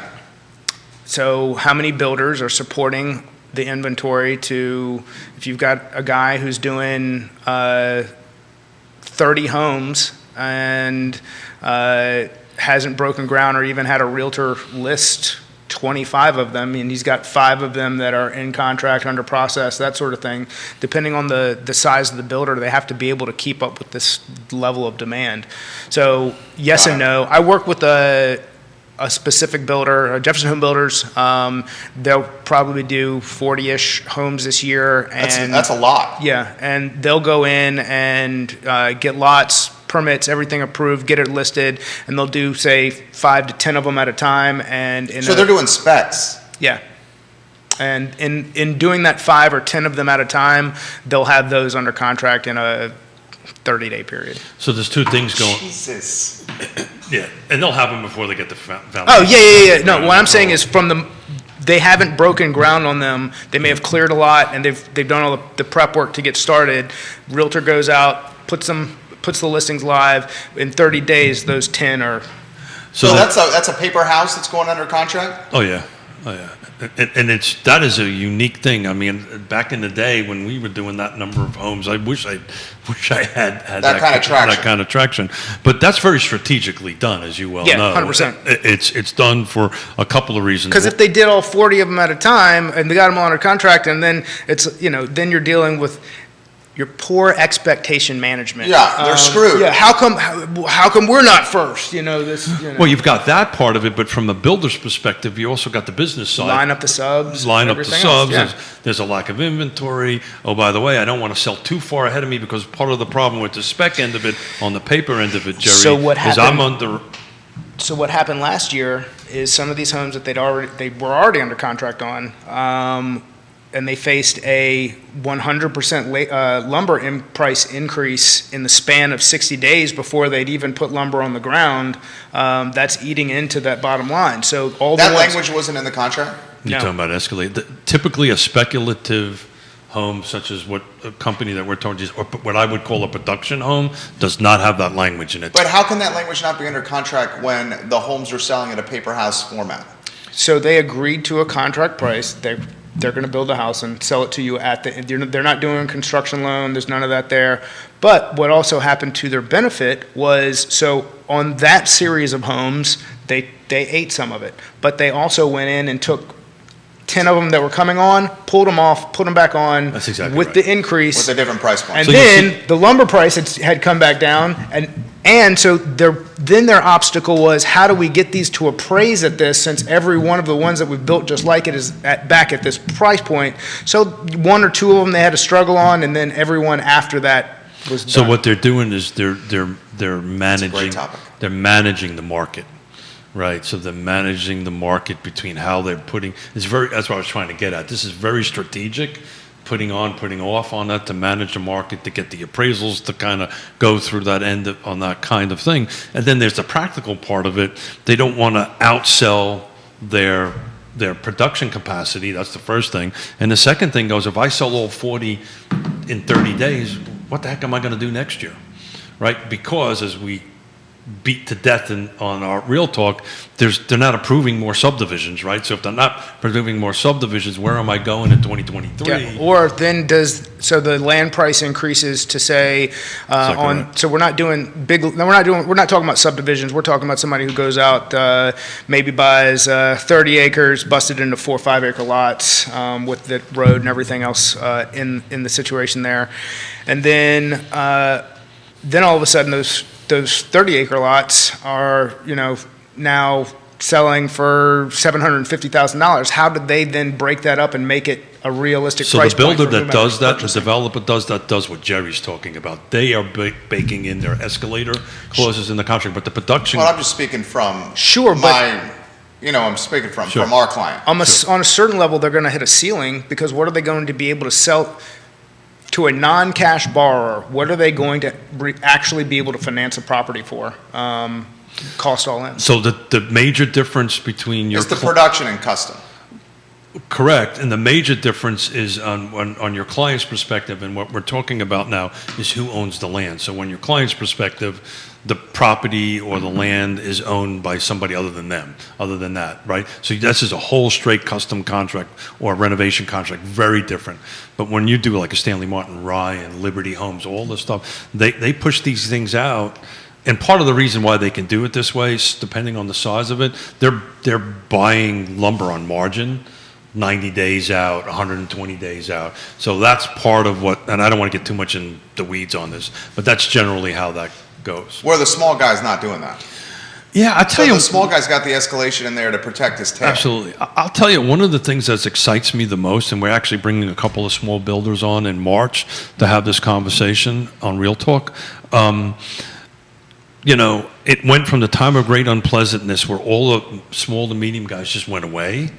So how many builders are supporting the inventory to, if you've got a guy who's doing 30 homes and hasn't broken ground or even had a realtor list 25 of them, and he's got 5 of them that are in contract, under process, that sort of thing. Depending on the size of the builder, they have to be able to keep up with this level of demand. So yes and no. I work with a specific builder, Jefferson Home Builders. They'll probably do 40-ish homes this year. And that's a lot. Yeah, and they'll go in and get lots, permits, everything approved, get it listed, and they'll do, say, 5 to 10 of them at a time. So they're doing specs. Yeah. And in doing that 5 or 10 of them at a time, they'll have those under contract in a 30-day period. So there's 2 things going. Jesus. Yeah, and they'll have them before they get the foundation. Oh, yeah. No, what I'm saying is they haven't broken ground on them. They may have cleared a lot, and they've done all the prep work to get started. Realtor goes out, puts the listings live. In 30 days, those 10 are. So that's a paper house that's going under contract? Oh yeah. And that is a unique thing. I mean, back in the day when we were doing that number of homes, I wish I had that kind of traction. That kind of traction. But that's very strategically done, as you well know. Yeah, 100%. It's done for a couple of reasons. Because if they did all 40 of them at a time and they got them all under contract, and then then you're dealing with your poor expectation management. Yeah, they're screwed. Yeah, how come we're not first? Well, you've got that part of it, but from a builder's perspective, you also got the business side. Line up the subs. Yeah. There's a lack of inventory. Oh, by the way, I don't want to sell too far ahead of me, because part of the problem with the spec end of it, on the paper end of it, Jerry, So what is happened? I'm under. So what happened last year is some of these homes that they were already under contract on, and they faced a 100% lumber price increase in the span of 60 days before they'd even put lumber on the ground. That's eating into that bottom line. So all That the ones, language wasn't in the contract? You're No. talking about escalate. Typically, a speculative home, such as what a company that we're talking about, or what I would call a production home, does not have that language in it. But how can that language not be under contract when the homes are selling at a paper house format? So they agreed to a contract price. They're going to build a house and sell it to you at the. They're not doing a construction loan. There's none of that there. But what also happened to their benefit was, so on that series of homes, they ate some of it, but they also went in and took 10 of them that were coming on, pulled them off, put them back on. That's exactly with right. the increase. With a different price point? And So you then see- the lumber price had come back down, and so their obstacle was, how do we get these to appraise at this, since every one of the ones that we've built just like it is back at this price point. So one or two of them they had to struggle on, and then everyone after that was done. So what they're doing is they're managing topic. they're managing the market, right? So they're managing the market between how they're putting. That's what I was trying to get at. This is very strategic, putting off on that to manage the market, to get the appraisals to kind of go through that on that kind of thing. And then there's the practical part of it. They don't want to outsell their production capacity. That's the first thing. And the second thing goes, if I sell all 40 in 30 days, what the heck am I going to do next year, right? Because as we beat to death on our Real Talk, they're not approving more subdivisions, right? So if they're not approving more subdivisions, where am I going in 2023? Yeah, or then so the land price increases to say Exactly on, right. so we're not talking about subdivisions, we're talking about somebody who goes out, maybe buys 30 acres, busted into 4 or 5 acre lots with the road and everything else in the situation there. And then all of a sudden those 30 acre lots are, now selling for $750,000. How did they then break that up and make it a realistic So price the point? builder for that whomever does is that, the purchasing? developer does what Jerry's talking about. They are baking in their escalator clauses in the contract, but the production. Well, I'm just speaking from Sure, but- I'm speaking from Sure. our client. On a certain level, they're going to hit a ceiling, because what are they going to be able to sell to a non-cash borrower? What are they going to actually be able to finance a property for? Cost all in. So the major difference between your It's the production and custom. correct, and the major difference is on your client's perspective, and what we're talking about now is who owns the land. So on your client's perspective, the property or the land is owned by somebody other than them, other than that, right? So this is a whole straight custom contract or renovation contract, very different. But when you do like a Stanley Martin Rye and Liberty Homes, all this stuff, they push these things out. And part of the reason why they can do it this way is depending on the size of it, they're buying lumber on margin, 90 days out, 120 days out. So that's part of what, and I don't want to get too much in the weeds on this, but that's generally how that goes. Where the small guy's not doing that. Yeah, I So tell you, the small guy's got the escalation in there to protect his tail. absolutely. I'll tell you, one of the things that excites me the most, and we're actually bringing a couple of small builders on in March to have this conversation on Real Talk. It went from the time of great unpleasantness where all the small to medium guys just went away.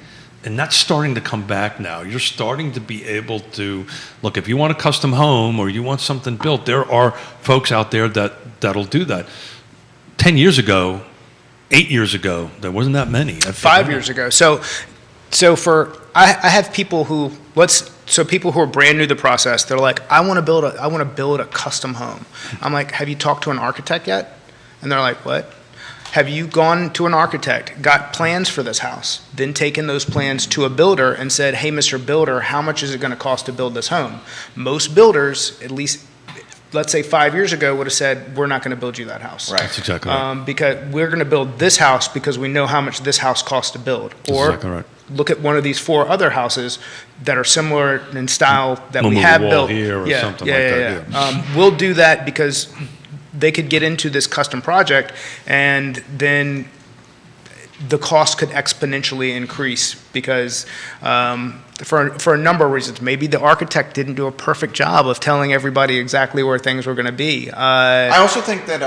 And that's starting to come back now. You're starting to be able to, look, if you want a custom home or you want something built, there are folks out there that'll do that. 10 years ago, 8 years ago, there wasn't that many. 5 years ago. So I have people who people who are brand new to the process. They're like, I want to build a custom home. I'm like, have you talked to an architect yet? And they're like, what? Have you gone to an architect, got plans for this house, then taken those plans to a builder and said, hey, Mr. Builder, how much is it going to cost to build this home? Most builders, at least, let's say 5 years ago, would have said, we're not going to build you that house. Right. That's exactly right. Because we're going to build this house because we know how much this house costs to build. Or exactly right. look at one of these 4 other houses that are similar in style that We'll we move have the wall built. here or something like that, yeah. We'll do that because they could get into this custom project, and then the cost could exponentially increase because for a number of reasons. Maybe the architect didn't do a perfect job of telling everybody exactly where things were going to be. I also think that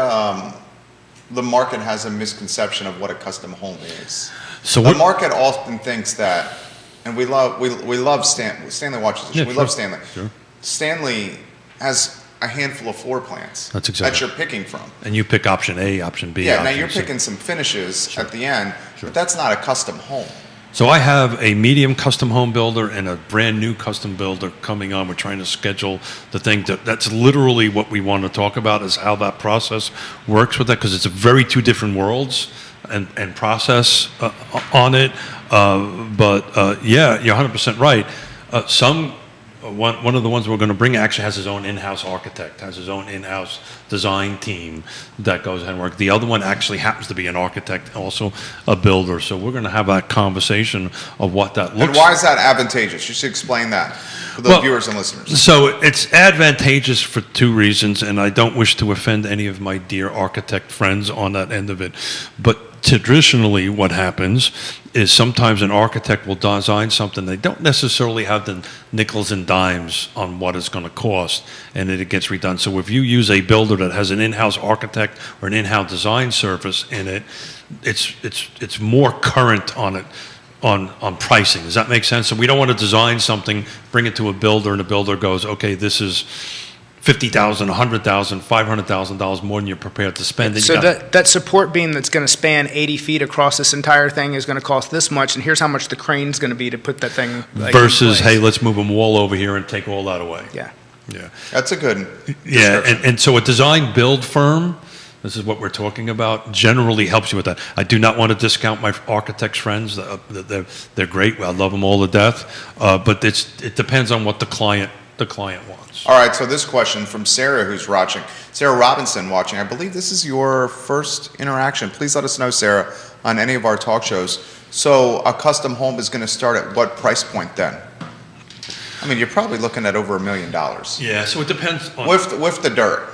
the market has a misconception of what a custom home is. So The what, market often thinks that, and we love Stanley watches the show. Yeah, We sure. love Stanley. Sure. Stanley has a handful of floor plans That's exactly- that you're picking from. and you pick option A, option B. Yeah, now option you're C. picking some finishes at the end, but that's not a custom home. So I have a medium custom home builder and a brand new custom builder coming on. We're trying to schedule the thing. That's literally what we want to talk about, is how that process works with that, because it's a very two different worlds and process on it. Yeah, you're 100% right. One of the ones we're going to bring actually has his own in-house architect, has his own in-house design team that goes ahead and work. The other one actually happens to be an architect, also a builder. So we're going to have that conversation of what that looks And why is that advantageous? You should explain that for the viewers and listeners. So it's advantageous for two reasons, and I don't wish to offend any of my dear architect friends on that end of it. But traditionally, what happens is sometimes an architect will design something, they don't necessarily have the nickels and dimes on what it's going to cost, and then it gets redone. So if you use a builder that has an in-house architect or an in-house design service in it, it's more current on it. On pricing. Does that make sense? So we don't want to design something, bring it to a builder, and the builder goes, okay, this is $50,000, $100,000, $500,000 more than you're prepared to spend. And So you got- that support beam that's going to span 80 feet across this entire thing is going to cost this much, and here's how much the crane's going to be to put that thing like, in versus, place. hey, let's move a wall over here and take all that away. Yeah. Yeah. That's a good Yeah, description. and so a design build firm, this is what we're talking about, generally helps you with that. I do not want to discount my architects' friends. They're great. I love them all to death. But it depends on what the client wants. All right, so this question from Sarah, who's watching. Sarah Robinson watching. I believe this is your first interaction. Please let us know, Sarah, on any of our talk shows. So a custom home is going to start at what price point then? I mean, you're probably looking at over $1 million. Yeah, so it depends on. With the dirt.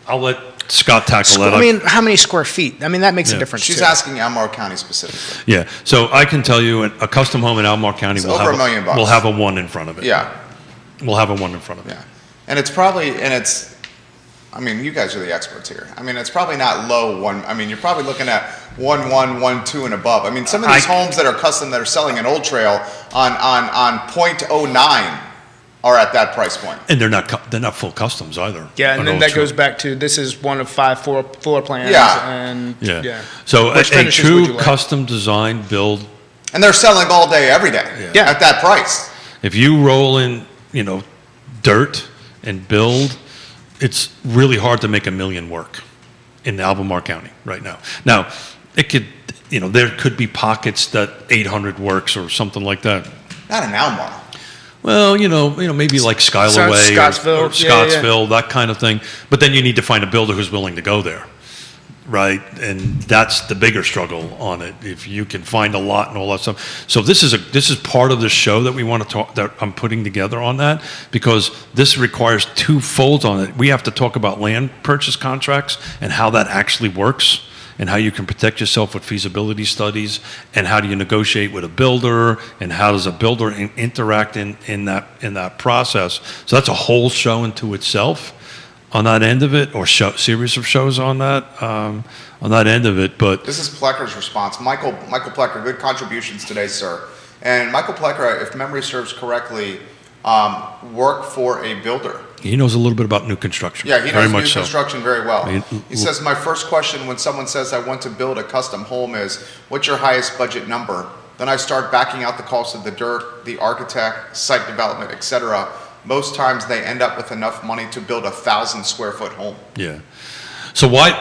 I'll let Scott tackle that. I mean, how many square feet? I mean, that makes Yeah. a difference. She's too. asking Albemarle County specifically. Yeah, so I can tell you a custom home in Albemarle County It's will over have $1 million bucks. will have a 1 in front of it. Yeah, We'll have a 1 in front of it. yeah. And it's probably, I mean, you guys are the experts here. I mean, it's probably not low one. I mean, you're probably looking at 1.1, 1.2 and above. I mean, some of these homes that are custom that are selling in Old Trail on 0.09 are at that price point. And they're not full customs either. Yeah, and on then Old that Trail. goes back to, this is one of 5 floor plans. Yeah. And, Yeah. So a Which finishes would true you like? custom design build, And they're selling all day, every day Yeah. at that price. if you roll in, dirt and build, it's really hard to make $1 million work in Albemarle County right now. Now, it could, there could be pockets that 800 works or something like that. Not in Albemarle. Well, maybe like Skylaway or Scottsville. Yeah, Scottsville, that kind of thing. But then you need to find a builder who's willing to go there, right? And that's the bigger struggle on it. If you can find a lot and all that stuff. So this is part of the show that we want to talk, that I'm putting together on that, because this requires two folds on it. We have to talk about land purchase contracts and how that actually works, and how you can protect yourself with feasibility studies, and how do you negotiate with a builder, and how does a builder interact in that process. So that's a whole show into itself on that end of it, or series of shows on that end of it. But This is Plecker's response. Michael Plecker, good contributions today, sir. And Michael Plecker, if memory serves correctly, worked for a builder. he knows a little bit about new construction. Yeah, he very knows new much so. construction very well. I mean, He says, my first question when someone says I want to build a custom home is, what's your highest budget number? Then I start backing out the cost of the dirt, the architect, site development, etc. Most times they end up with enough money to build 1,000 square foot home. Yeah. So what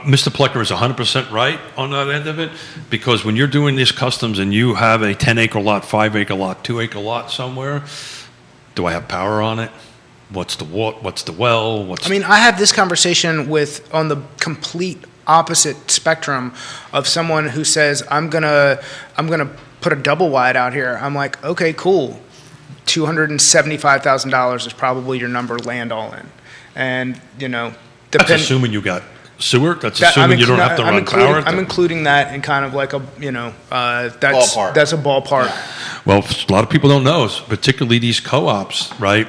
Mr. Plecker is 100% right on that end of it, because when you're doing these customs and you have a 10-acre lot, 5-acre lot, 2-acre lot somewhere, do I have power on it? What's the well? I mean, I have this conversation on the complete opposite spectrum of someone who says, I'm gonna put a double wide out here. I'm like, okay, cool. $275,000 is probably your number, land all in. And, That's assuming you got sewer. That's assuming you don't have to run power. I'm including that in kind of like a, Ballpark. that's a ballpark. Well, a lot of people don't know, particularly these co-ops, right?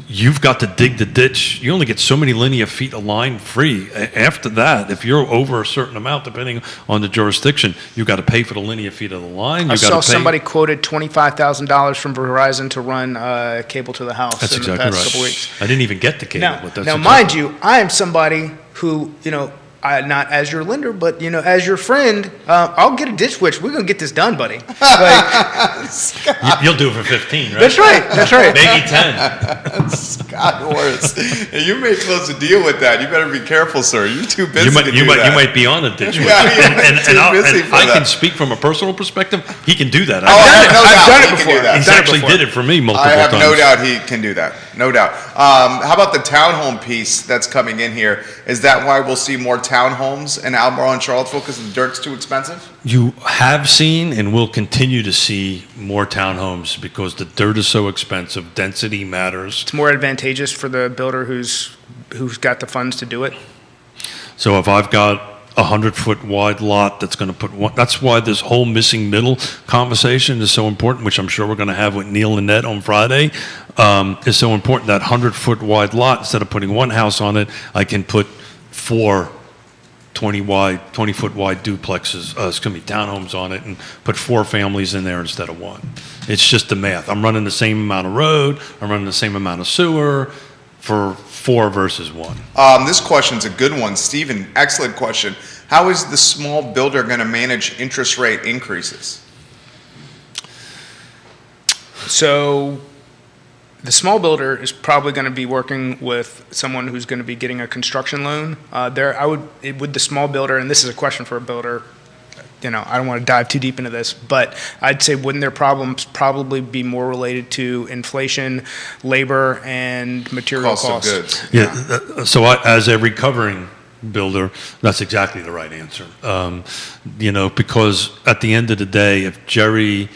you've got to dig the ditch. You only get so many linear feet of line free. After that, if you're over a certain amount, depending on the jurisdiction, you've got to pay for the linear feet of the line. I You've got saw to pay. somebody quoted $25,000 from Verizon to run cable to the house That's in exactly the past right. couple weeks. I didn't even get the cable, Now, but that's now exactly- mind you, I am somebody who, not as your lender, but, as your friend, I'll get a ditch witch. We're going to get this done, buddy. You'll do it for 15, right? That's right. That's right. Maybe 10. Scott Horace, you may close a deal with that. You better be careful, sir. You're too busy You might, to you do might, that. you might be on a ditch. Yeah, you might be too busy for I that. can speak from a personal perspective. He can do that. Oh, I have no I've doubt done he it can before. do that. He's done it actually before. did it for me multiple I have times. no doubt he can do that. No doubt. How about the townhome piece that's coming in here? Is that why we'll see more townhomes in Albemarle and Charlottesville because the dirt's too expensive? You have seen and will continue to see more townhomes because the dirt is so expensive. Density matters. It's more advantageous for the builder who's got the funds to do it. So if I've got a 100-foot wide lot that's going to put one, that's why this whole missing middle conversation is so important, which I'm sure we're going to have with Neil and Ned on Friday, is so important. That 100-foot wide lot, instead of putting one house on it, I can put 4 20-foot wide duplexes, townhomes on it, and put 4 families in there instead of 1. It's just the math. I'm running the same amount of road, I'm running the same amount of sewer for 4 versus 1. This question's a good one. Stephen, excellent question. How is the small builder going to manage interest rate increases? So the small builder is probably going to be working with someone who's going to be getting a construction loan. With the small builder, and this is a question for a builder, I don't want to dive too deep into this, but I'd say wouldn't their problems probably be more related to inflation, labor, and material Cost costs? of goods. Yeah. So as a recovering builder, that's exactly the right answer. Because at the end of the day, if Jerry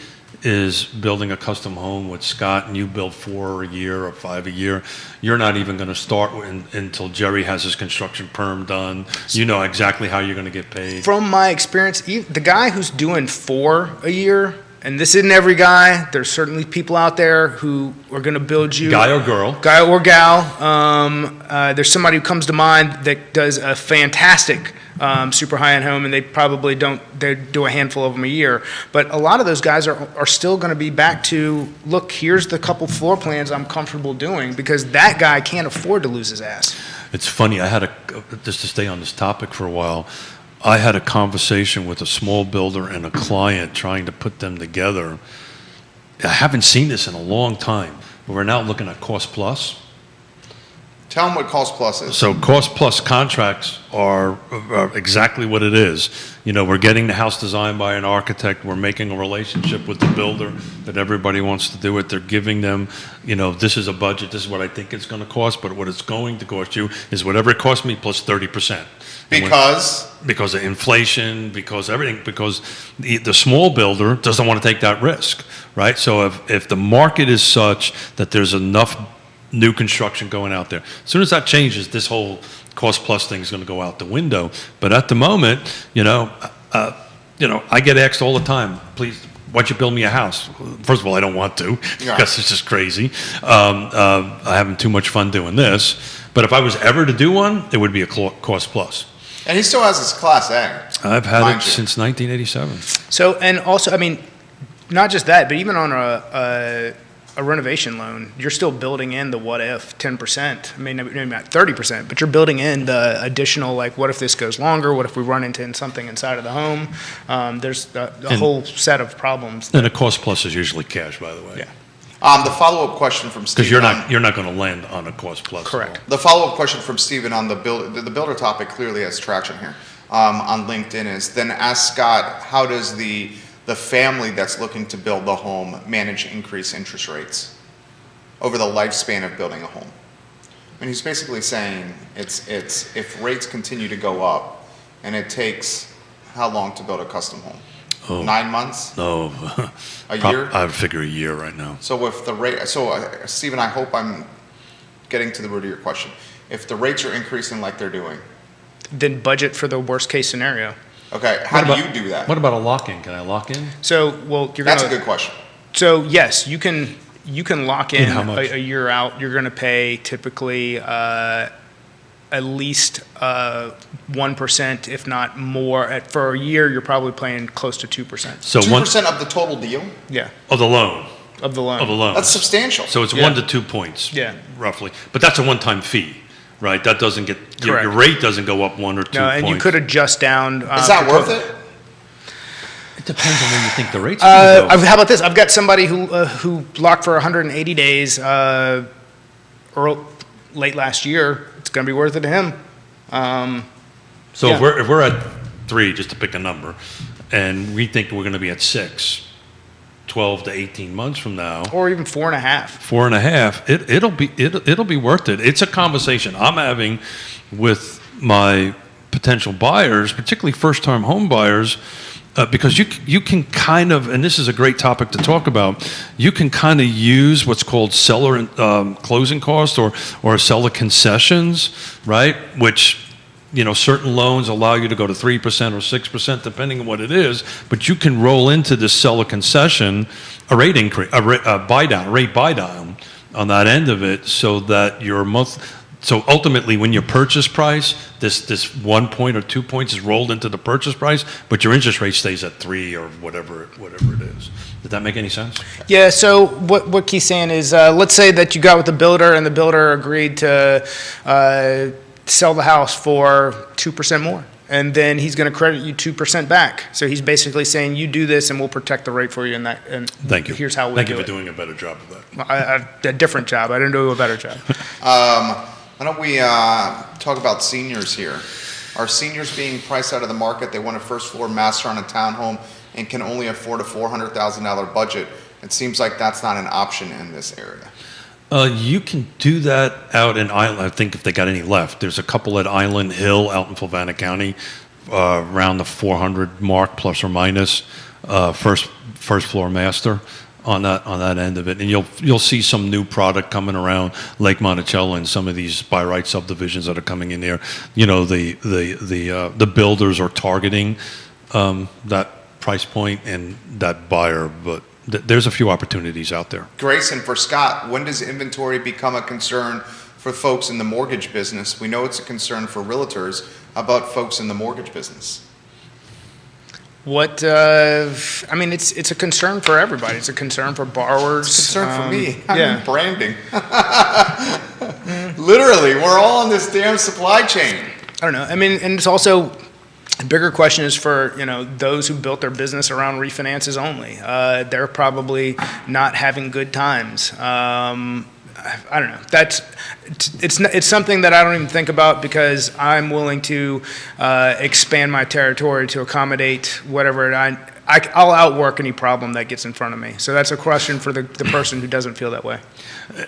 is building a custom home with Scott and you build 4 a year or 5 a year, you're not even going to start until Jerry has his construction perm done. You know exactly how you're going to get paid. From my experience, the guy who's doing 4 a year, and this isn't every guy, there's certainly people out there who are going to build you. Guy or girl. Guy or gal. There's somebody who comes to mind that does a fantastic super high-end home, and they probably they do a handful of them a year. But a lot of those guys are still going to be back to, look, here's the couple floor plans I'm comfortable doing, because that guy can't afford to lose his ass. It's funny, just to stay on this topic for a while, I had a conversation with a small builder and a client trying to put them together. I haven't seen this in a long time, but we're now looking at cost plus. Tell them what cost plus is. So cost plus contracts are exactly what it is. We're getting the house designed by an architect. We're making a relationship with the builder that everybody wants to do it. They're giving them, this is a budget. This is what I think it's going to cost. But what it's going to cost you is whatever it cost me plus 30%. Because of inflation, because everything, because the small builder doesn't want to take that risk, right? So if the market is such that there's enough new construction going out there, as soon as that changes, this whole cost plus thing is going to go out the window. But at the moment, I get asked all the time, please, why don't you build me a house? First of all, I don't want to, because it's just crazy. I'm having too much fun doing this. But if I was ever to do one, it would be a cost plus. And he still has his Class A. I've had Mind it you. since 1987. So, and also, not just that, but even on a renovation loan, you're still building in the what if 10%. Maybe not 30%, but you're building in the additional, what if this goes longer? What if we run into something inside of the home? There's a whole set of problems. And a cost plus is usually cash, by the way. Yeah. The follow-up question from Steve. Because you're not going to land on a cost plus. Correct. The follow-up question from Stephen on the builder topic clearly has traction here on LinkedIn is, then ask Scott, how does the family that's looking to build the home manage increased interest rates over the lifespan of building a home? He's basically saying it's if rates continue to go up, and it takes how long to build a custom home? 9 months? No. A year? I would figure a year right now. So if the rate, Stephen, I hope I'm getting to the root of your question. If the rates are increasing like they're doing, Then budget for the worst case scenario. okay, how do you do that? What about a lock-in? Can I lock in? So, you're That's a gonna. good question. So yes, you can you can lock in how much? a year out. You're going to pay typically at least 1%, if not more. For a year, you're probably paying close to 2%. So 2% of the total deal? Yeah, of the loan. of the loan. Of the loan. That's substantial. So it's Yeah. 1 to 2 points. Yeah. Roughly. But that's a one-time fee, right? That doesn't get, your Correct. rate doesn't go up 1 or 2 No, points. and you could adjust down. Is that worth it? It depends on when you think the rate's going to go. How about this? I've got somebody who locked for 180 days late last year. It's going to be worth it to him. So yeah. if we're at 3, just to pick a number, and we think we're going to be at 6, 12 to 18 months from now, Or even 4.5. 4.5, it'll be worth it. It's a conversation I'm having with my potential buyers, particularly first-time home buyers, because you can kind of, and this is a great topic to talk about, you can kind of use what's called seller closing costs or seller concessions, right? Which, certain loans allow you to go to 3% or 6%, depending on what it is, but you can roll into this seller concession a rate increase, a rate buy down on that end of it, so that your so ultimately, when your purchase price, this 1 point or 2 points is rolled into the purchase price, but your interest rate stays at 3 or whatever it is. Did that make any sense? Yeah, so what Keith's saying is, let's say that you got with the builder and the builder agreed to sell the house for 2% more. And then he's going to credit you 2% back. So he's basically saying, you do this and we'll protect the rate for you. And Thank you. Here's how we Thank do you for it. doing a better job of that. A different job. I didn't do a better job. Why don't we talk about seniors here? Are seniors being priced out of the market? They want a first floor master on a townhome and can only afford a $400,000 budget. It seems like that's not an option in this area. You can do that out in Island. I think if they got any left, there's a couple at Island Hill out in Fluvanna County, around the 400 mark plus or minus, first floor master on that end of it, and you'll see some new product coming around Lake Monticello and some of these by right subdivisions that are coming in there. The builders are targeting that price point and that buyer, but there's a few opportunities out there. Grayson, for Scott, when does inventory become a concern for folks in the mortgage business? We know it's a concern for realtors. How about folks in the mortgage business? It's a concern for everybody. It's a concern for borrowers. It's a concern for me. I'm Yeah. in branding. Literally, we're all on this damn supply chain. I don't know. And it's also, the bigger question is for, those who built their business around refinances only. They're probably not having good times. I don't know. It's something that I don't even think about, because I'm willing to expand my territory to accommodate whatever I'll outwork any problem that gets in front of me. So that's a question for the person who doesn't feel that way.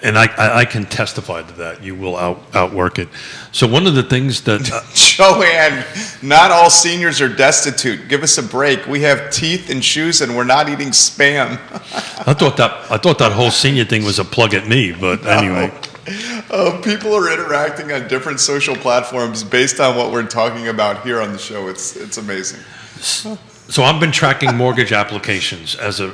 And I can testify to that. You will outwork it. So one of the things that Joanne, not all seniors are destitute. Give us a break. We have teeth and shoes, and we're not eating Spam. I thought that whole senior thing was a plug at me, but anyway. People are interacting on different social platforms based on what we're talking about here on the show. It's amazing. So I've been tracking mortgage applications as an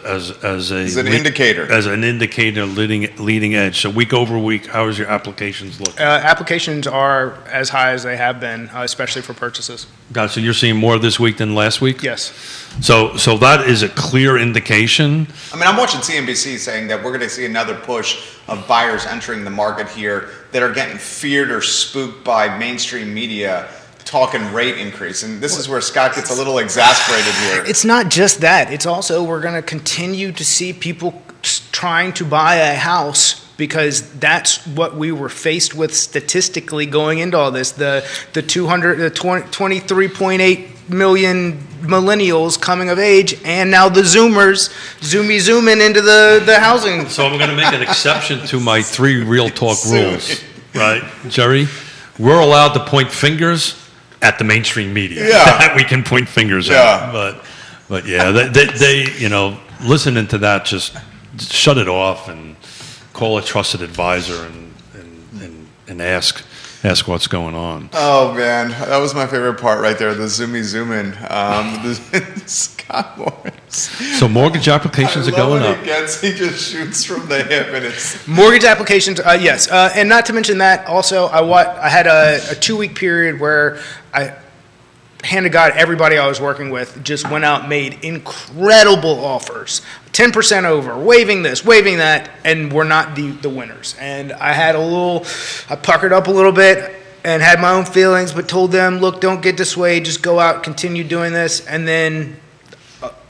indicator. As an indicator, leading edge. So week over week, how is your applications looking? Applications are as high as they have been, especially for purchases. Got it. So you're seeing more this week than last week? Yes. So that is a clear indication. I mean, I'm watching CNBC saying that we're going to see another push of buyers entering the market here that are getting feared or spooked by mainstream media talking rate increase. And this is where Scott gets a little exasperated here. It's not just that. It's also, we're going to continue to see people trying to buy a house, because that's what we were faced with statistically going into all this. The 23.8 million millennials coming of age, and now the Zoomers zooming into the housing. So I'm going to make an exception to my 3 Real Talk rules, right, Jerry? We're allowed to point fingers at the mainstream media. Yeah. We can point fingers Yeah. at. But yeah, they listening to that, just shut it off and call a trusted advisor and ask ask what's going on. Oh man, that was my favorite part right there. The zoom in. Scott Morris. So mortgage applications are going up. He just shoots from the hip, and it's Mortgage applications, yes. And not to mention that, also, I had a 2-week period where hand to God, everybody I was working with just went out and made incredible offers. 10% over, waiving this, waiving that, and we're not the winners. And I puckered up a little bit and had my own feelings, but told them, look, don't get dissuaded, just go out, continue doing this. And then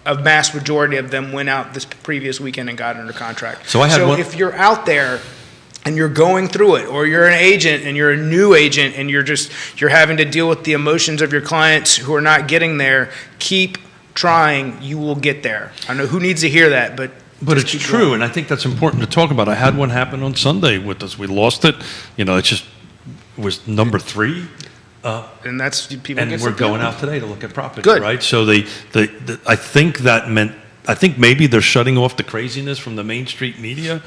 a mass majority of them went out this previous weekend and got under contract. So if you're out there and you're going through it, or you're an agent and you're a new agent and you're having to deal with the emotions of your clients who are not getting there, keep trying, you will get there. I know who needs to hear that, but it's true, and I think that's important to talk about. I had one happen on Sunday with us. We lost it. It was number 3. And that's people. And we're going out today to look at property, Good. right? So I think that meant, I think maybe they're shutting off the craziness from the Main Street media,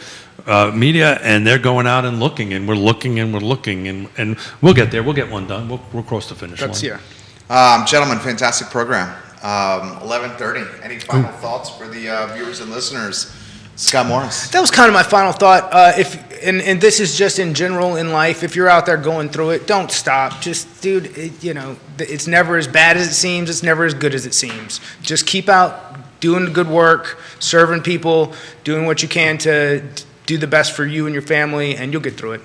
and they're going out and looking, and we're looking, and we'll get there. We'll get one done. We'll cross the finish line. Yeah. Gentlemen, fantastic program. 11:30. Any final thoughts for the viewers and listeners? Scott Morris. That was kind of my final thought. And this is just in general in life. If you're out there going through it, don't stop. Just, dude, it's never as bad as it seems. It's never as good as it seems. Just keep out doing the good work, serving people, doing what you can to do the best for you and your family, and you'll get through it.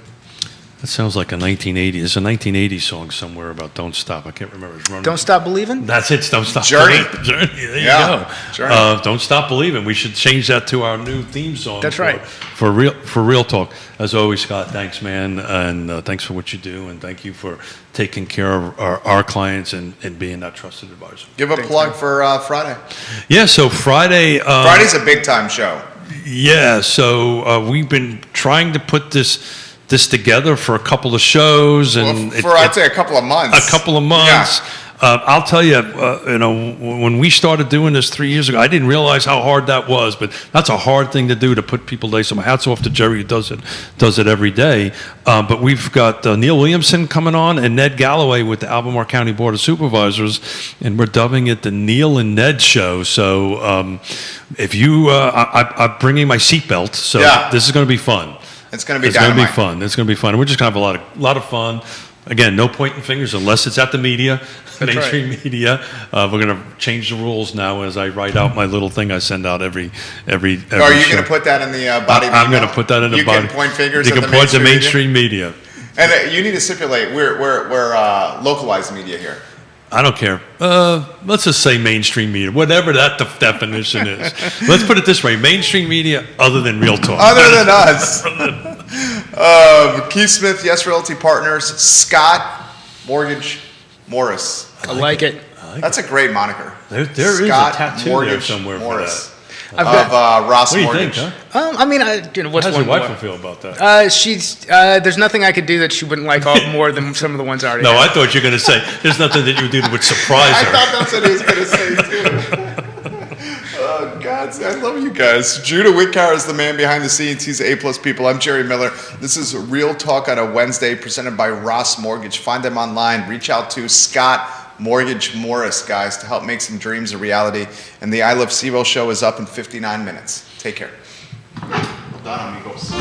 That sounds like a 1980s. There's a 1980s song somewhere about "Don't Stop." I can't remember. It's running. Don't Stop believing. That's it. Don't stop. Journey. Believing. Journey. There you Yeah. go. Journey. Don't stop believing. We should change that to our new theme song. That's right. For real talk. As always, Scott. Thanks, man, and thanks for what you do, and thank you for taking care of our clients and being that trusted advisor. Give a plug for Friday. Yeah. So Friday. Friday's a big time show. Yeah. So we've been trying to put this together for a couple of shows, and I'd say a couple of months. A couple of months. Yeah. I'll tell you, when we started doing this 3 years ago, I didn't realize how hard that was, but that's a hard thing to do, to put people together. So my hat's off to Jerry, who does it every day. But we've got Neil Williamson coming on and Ned Galloway with the Albemarle County Board of Supervisors, and we're dubbing it the Neil and Ned Show. So if you, I'm bringing my seatbelt, so this is going to be fun. It's going to be It's going to be dynamite. fun. It's going to be fun. And we're just going to have a lot of fun. Again, no pointing fingers unless it's at the media, mainstream media. We're going to change the rules now as I write out my little thing I send out every Are you show. going to put that in the body? I'm going to put that in the body. You can point fingers. You at can the point to mainstream mainstream media. And you need to stipulate we're localized media here. I don't care. Let's just say mainstream media, whatever that definition is. Let's put it this way: mainstream media, other than Real Talk. Other than us. Keith Smith, Yes Realty Partners, Scott Mortgage Morris. I like it. That's a great moniker. There is a Scott tattoo Mortgage there somewhere Morris. for I've that. got. Ross What do you Mortgage. think, huh? What's How's one your wife more? feel about that? She's there's nothing I could do that she wouldn't like more than some of the ones I already No, have. I thought you were going to say there's nothing that you would do that would surprise I her. thought that's what he was going to say too. Oh God, I love you guys. Judah Whitcar is the man behind the scenes. He's A+ people. I'm Jerry Miller. This is Real Talk on a Wednesday, presented by Ross Mortgage. Find them online. Reach out to Scott Mortgage Morris, guys, to help make some dreams a reality. And the I Love Seville show is up in 59 minutes. Take care. Well done, amigos.